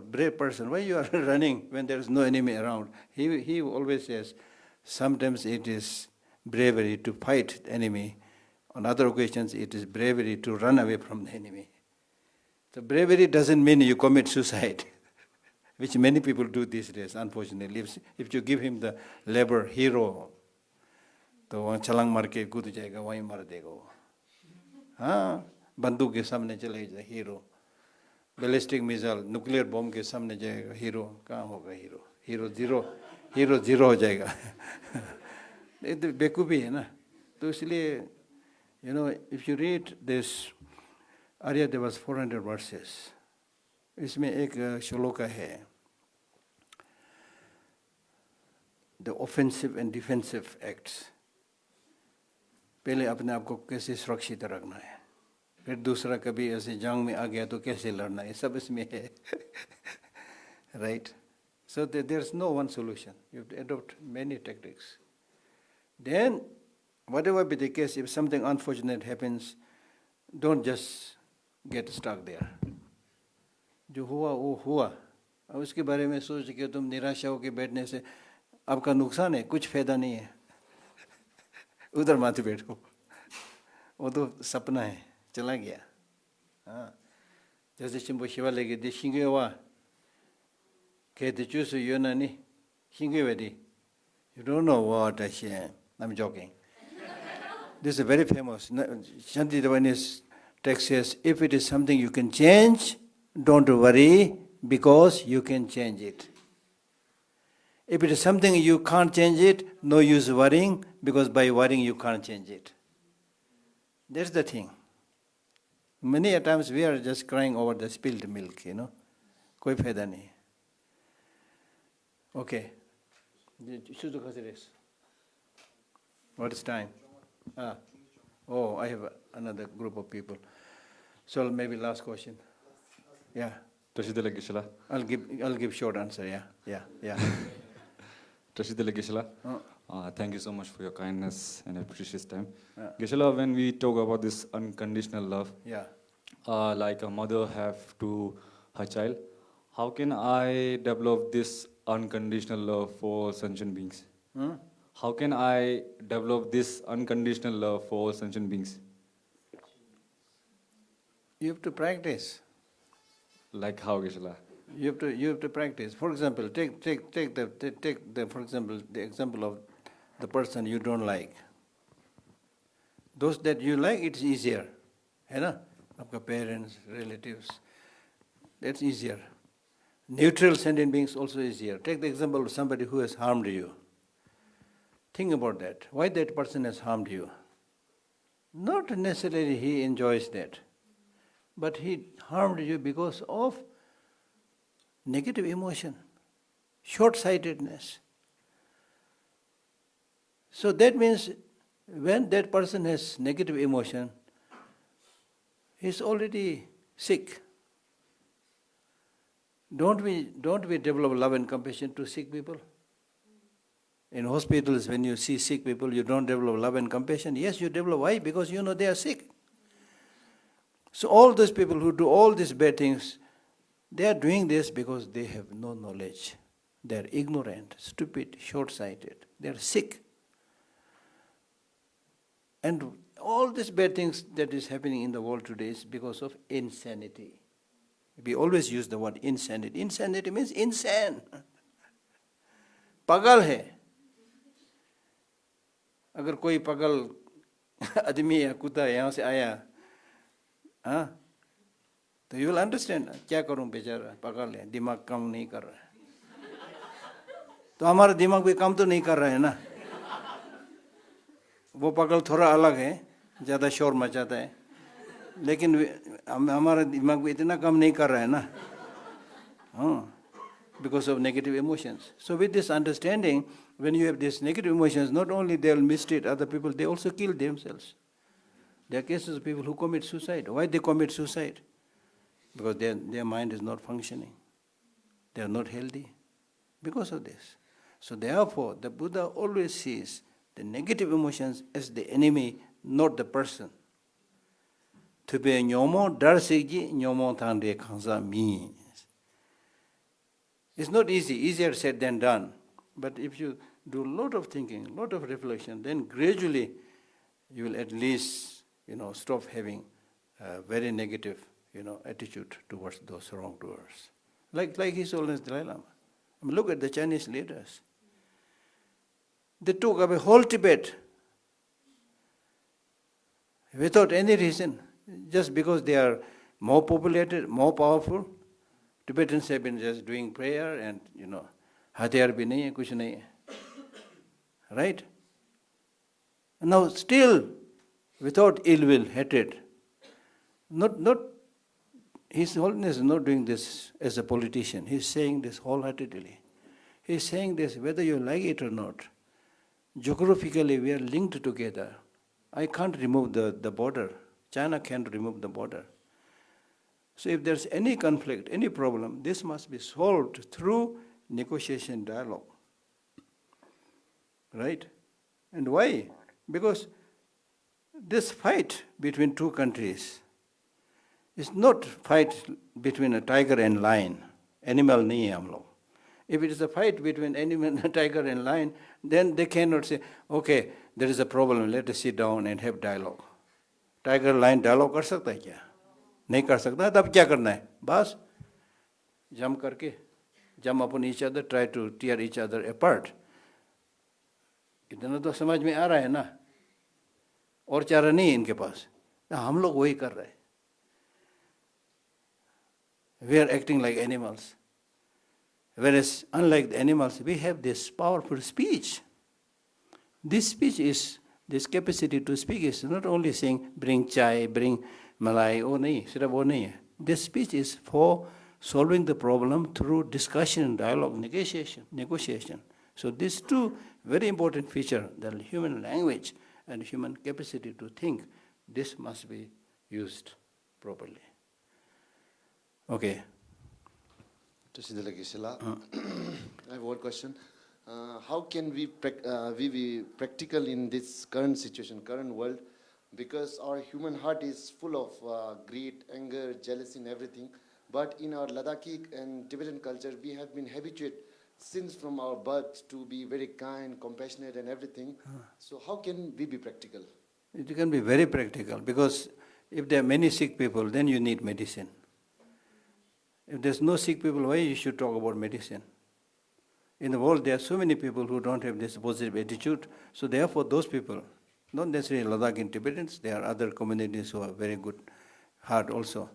brave person. Why you are running when there is no enemy around? He always says, sometimes it is bravery to fight the enemy. On other occasions, it is bravery to run away from the enemy. So bravery doesn't mean you commit suicide, which many people do these days, unfortunately. If you give him the labor hero, तो वहाँ छलांग मार के कूद जाएगा, वहीं मार देगा वो. हाँ, बंदूक के सामने चले जाए hero, ballistic missile, nuclear bomb के सामने जाएगा हीरो, कहाँ होगा हीरो? हीरो जीरो हो जाएगा. ये तो बेवकूफ़ी है ना. तो इसलिए, if you read this Aryadeva's 400 verses, इसमें एक श्लोका है, the offensive and defensive acts. पहले अपने आप को कैसे सुरक्षित रखना है, फिर दूसरा कभी ऐसे जंग में आ गया तो कैसे लड़ना है, सब इसमें है. Right? So there's no one solution. You have to adopt many tactics. Then, whatever be the case, if something unfortunate happens, don't just get stuck there. जो हुआ वो हुआ. अब उसके बारे में सोच के तुम निराशा होकर बैठने से आपका नुकसान है, कुछ फायदा नहीं है. उधर माथे बैठो, वो तो सपना है, चला गया. हाँ, जैसे चिंबो शिवा लेके दे शिंगे हुआ, कहते चूसो यो ना नहीं, शिंगे वेदी, You don't know what I say. I'm joking. This is very famous. Shanti Devanis text says, if it is something you can change, don't worry because you can change it. If it is something you can't change it, no use worrying because by worrying you can't change it. That's the thing. Many a times we are just crying over the spilled milk, Koi fayda nahi. Okay. What is time? Oh, I have another group of people. So maybe last question. Yeah. Trashidele Gisela. I'll give short answer. Yeah. Trashidele Gisela. Oh. Thank you so much for your kindness and your precious time. Yeah. Gisela, when we talk about this unconditional love, Yeah. like a mother have to her child, how can I develop this unconditional love for sentient beings? How can I develop this unconditional love for sentient beings? You have to practice. Like how, Gisela? You have to practice. For example, take the for example the example of the person you don't like. Those that you like, it's easier, Your parents, relatives, that's easier. Neutral sentient beings also easier. Take the example of somebody who has harmed you. Think about that. Why that person has harmed you? Not necessarily he enjoys that, but he harmed you because of negative emotion, short-sightedness. So that means when that person has negative emotion, he's already sick. Don't we develop love and compassion to sick people? In hospitals, when you see sick people, you don't develop love and compassion. Yes, you develop. Why? Because you know they are sick. So all those people who do all these bad things, they are doing this because they have no knowledge. They are ignorant, stupid, short-sighted. They are sick. And all these bad things that is happening in the world today is because of insanity. We always use the word insanity. Insanity means insane. Pagal hai. अगर कोई पागल आदमी या कुत्ता यहाँ से आया, तो you will understand, क्या करूं बेचारा, पागल है, दिमाग काम नहीं कर रहा है. तो हमारा दिमाग भी काम तो नहीं कर रहा है ना. वो पागल थोड़ा अलग है, ज़्यादा शोर मचाता है, लेकिन हमारा दिमाग भी इतना काम नहीं कर रहा है ना. Because of negative emotions. So with this understanding, when you have these negative emotions, not only they will mistreat other people, they also kill themselves. There are cases of people who commit suicide. Why they commit suicide? Because their mind is not functioning. They are not healthy. Because of this. So therefore, the Buddha always sees the negative emotions as the enemy, not the person. To be nyomo dar sigji nyomo tangde khansa mi. It's not easy, easier said than done. But if you do a lot of thinking, a lot of reflection, then gradually you will at least, stop having a very negative, attitude towards those wrongdoers. Like His Holiness Dalai Lama. Look at the Chinese leaders. They took away whole Tibet without any reason, just because they are more populated, more powerful. Tibetans have been just doing prayer and, hatiyar bhi nahi hai, kuch nahi hai. Right? Now still, without ill will, hatred, not His Holiness is not doing this as a politician. He's saying this wholeheartedly. He's saying this whether you like it or not. Geographically, we are linked together. I can't remove the border. China can't remove the border. So if there's any conflict, any problem, this must be solved through negotiation, dialogue. Right? And why? Because this fight between two countries is not fight between a tiger and lion. Animal nahi hai hum log. If it is a fight between animal, tiger and lion, then they cannot say, okay, there is a problem, let us sit down and have dialogue. Tiger, lion dialogue कर सकता है क्या? नहीं कर सकता, तब क्या करना है? बस jump upon each other, try to tear each other apart. इतना तो समझ में आ रहा है ना, और चारा नहीं है इनके पास, तो हम लोग वही कर रहे हैं. We are acting like animals. Whereas, unlike the animals, we have this powerful speech. This speech is, this capacity to speak is not only saying, bring chai, bring malai, oh nahi, sirf oh nahi hai. This speech is for solving the problem through discussion, dialogue, negotiation. So these two very important features, the human language and human capacity to think, this must be used properly. Okay. Tashi Gisela, I have one question. How can we be practical in this current situation, current world? Because our human heart is full of greed, anger, jealousy, and everything. But in our Ladakhi and Tibetan culture, we have been habituated since from our birth to be very kind, compassionate, and everything. So how can we be practical? It can be very practical, because if there are many sick people, then you need medicine. If there's no sick people, why you should talk about medicine? In the world, there are so many people who don't have this positive attitude. So therefore, those people, not necessarily Ladakh and Tibetans, there are other communities who are very good heart also.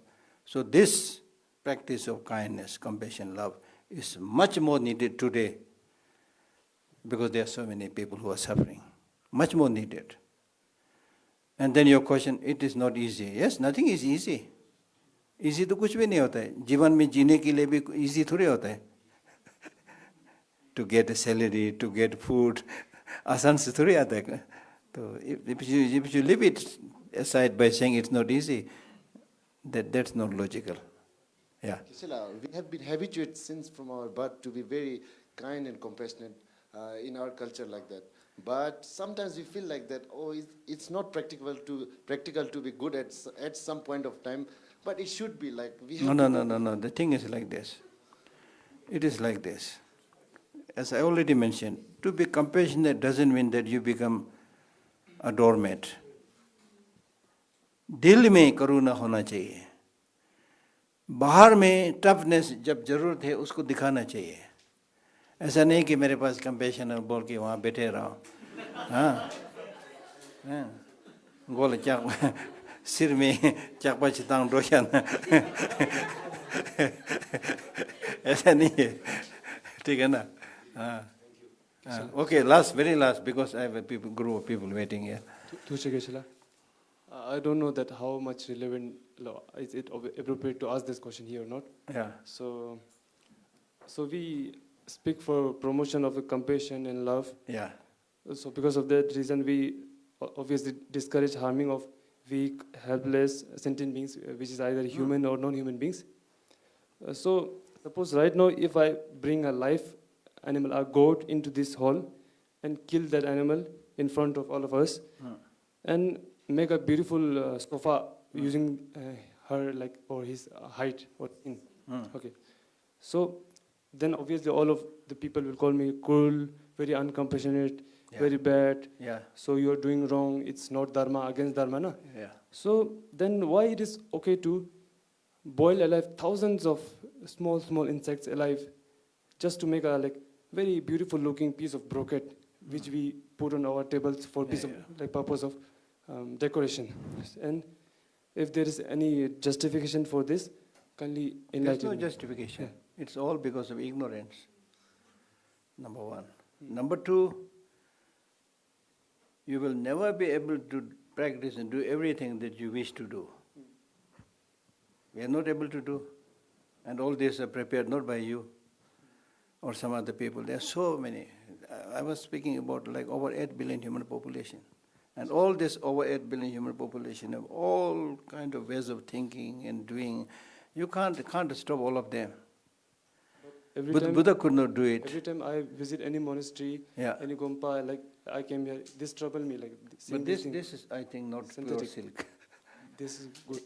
So this practice of kindness, compassion, love is much more needed today, because there are so many people who are suffering. Much more needed. And then your question, it is not easy. Yes, nothing is easy. Easy तो कुछ भी नहीं होता है. जीवन में जीने के लिए भी easy थोड़े होता है. To get a salary, to get food, आसान से थोड़ी आता है. तो if you leave it aside by saying it's not easy, that's not logical. Yeah. Gisela, we have been habituated since from our birth to be very kind and compassionate in our culture like that. But sometimes we feel like that, oh, it's not practical to be good at some point of time. But it should be like we have No. The thing is like this. It is like this. As I already mentioned, to be compassionate doesn't mean that you become a doormat. दिल में करुणा होना चाहिए. बाहर में toughness जब जरूरत है उसको दिखाना चाहिए. ऐसा नहीं कि मेरे पास कंपैशन है बोल के वहाँ बैठे रहो. हाँ, गोल चाक सिर में चाकपा चितांग डोशन. ऐसा नहीं है. ठीक है ना? Okay, very last, because I have a group of people waiting here. Tushika Shila, I don't know that how much relevant is it appropriate to ask this question here or not. Yeah. So we speak for promotion of compassion and love. Yeah. So because of that reason, we obviously discourage harming of weak, helpless, sentient beings, which is either human or non-human beings. So suppose right now, if I bring a live animal, a goat, into this hall and kill that animal in front of all of us, and make a beautiful sofa using her or his height or thin. Okay. So then obviously all of the people will call me cruel, very uncompassionate, very bad. Yeah. So you are doing wrong. It's not dharma, against dharma, na? Yeah. So then why it is okay to boil alive thousands of small insects alive just to make a very beautiful looking piece of brocade which we put on our tables for purpose of decoration. And if there is any justification for this, kindly There's enlighten no me. justification. It's all because of ignorance. Number one. Number two, you will never be able to practice and do everything that you wish to do. We are not able to do. And all these are prepared not by you or some other people. There are so many. I was speaking about over 8 billion human population. And all this over 8 billion human population have all kind of ways of thinking and doing. You can't stop all of them. Buddha could not do it. Every time I visit any monastery, any gompa, I came here, this trouble me. But this is, I think, not pure silk. This is good.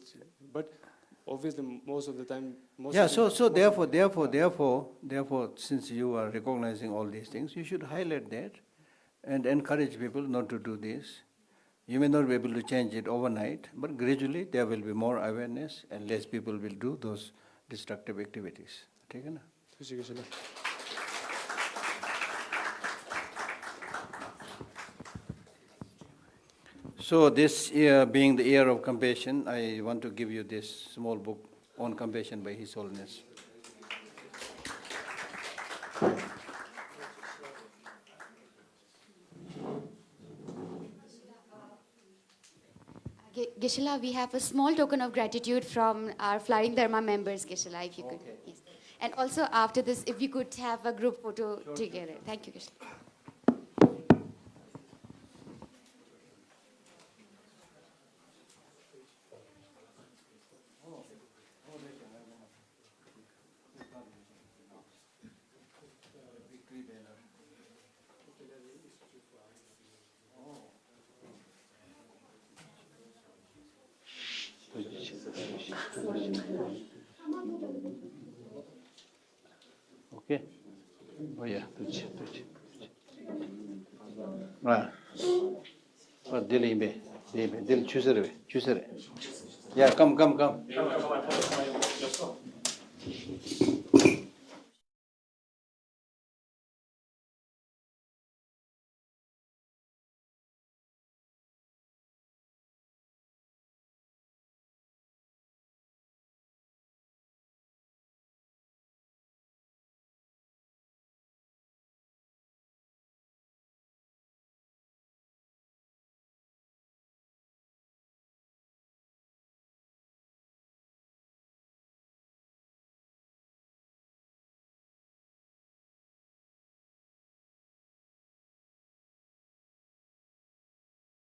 But obviously, most of the time... Therefore, since you are recognizing all these things, you should highlight that and encourage people not to do this. You may not be able to change it overnight, but gradually there will be more awareness and less people will do those destructive activities. Okay, na? So this year, being the year of compassion, I want to give you this small book on compassion by His Holiness. Gisela, we have a small token of gratitude from our Flying Dharma members, Gisela, if you could. Okay. Yes. And also after this, if we could have a group photo together. Thank you, Gisela. Okay. Oh yeah, tuji. Ah. Oh, Dil choose. Yeah, come.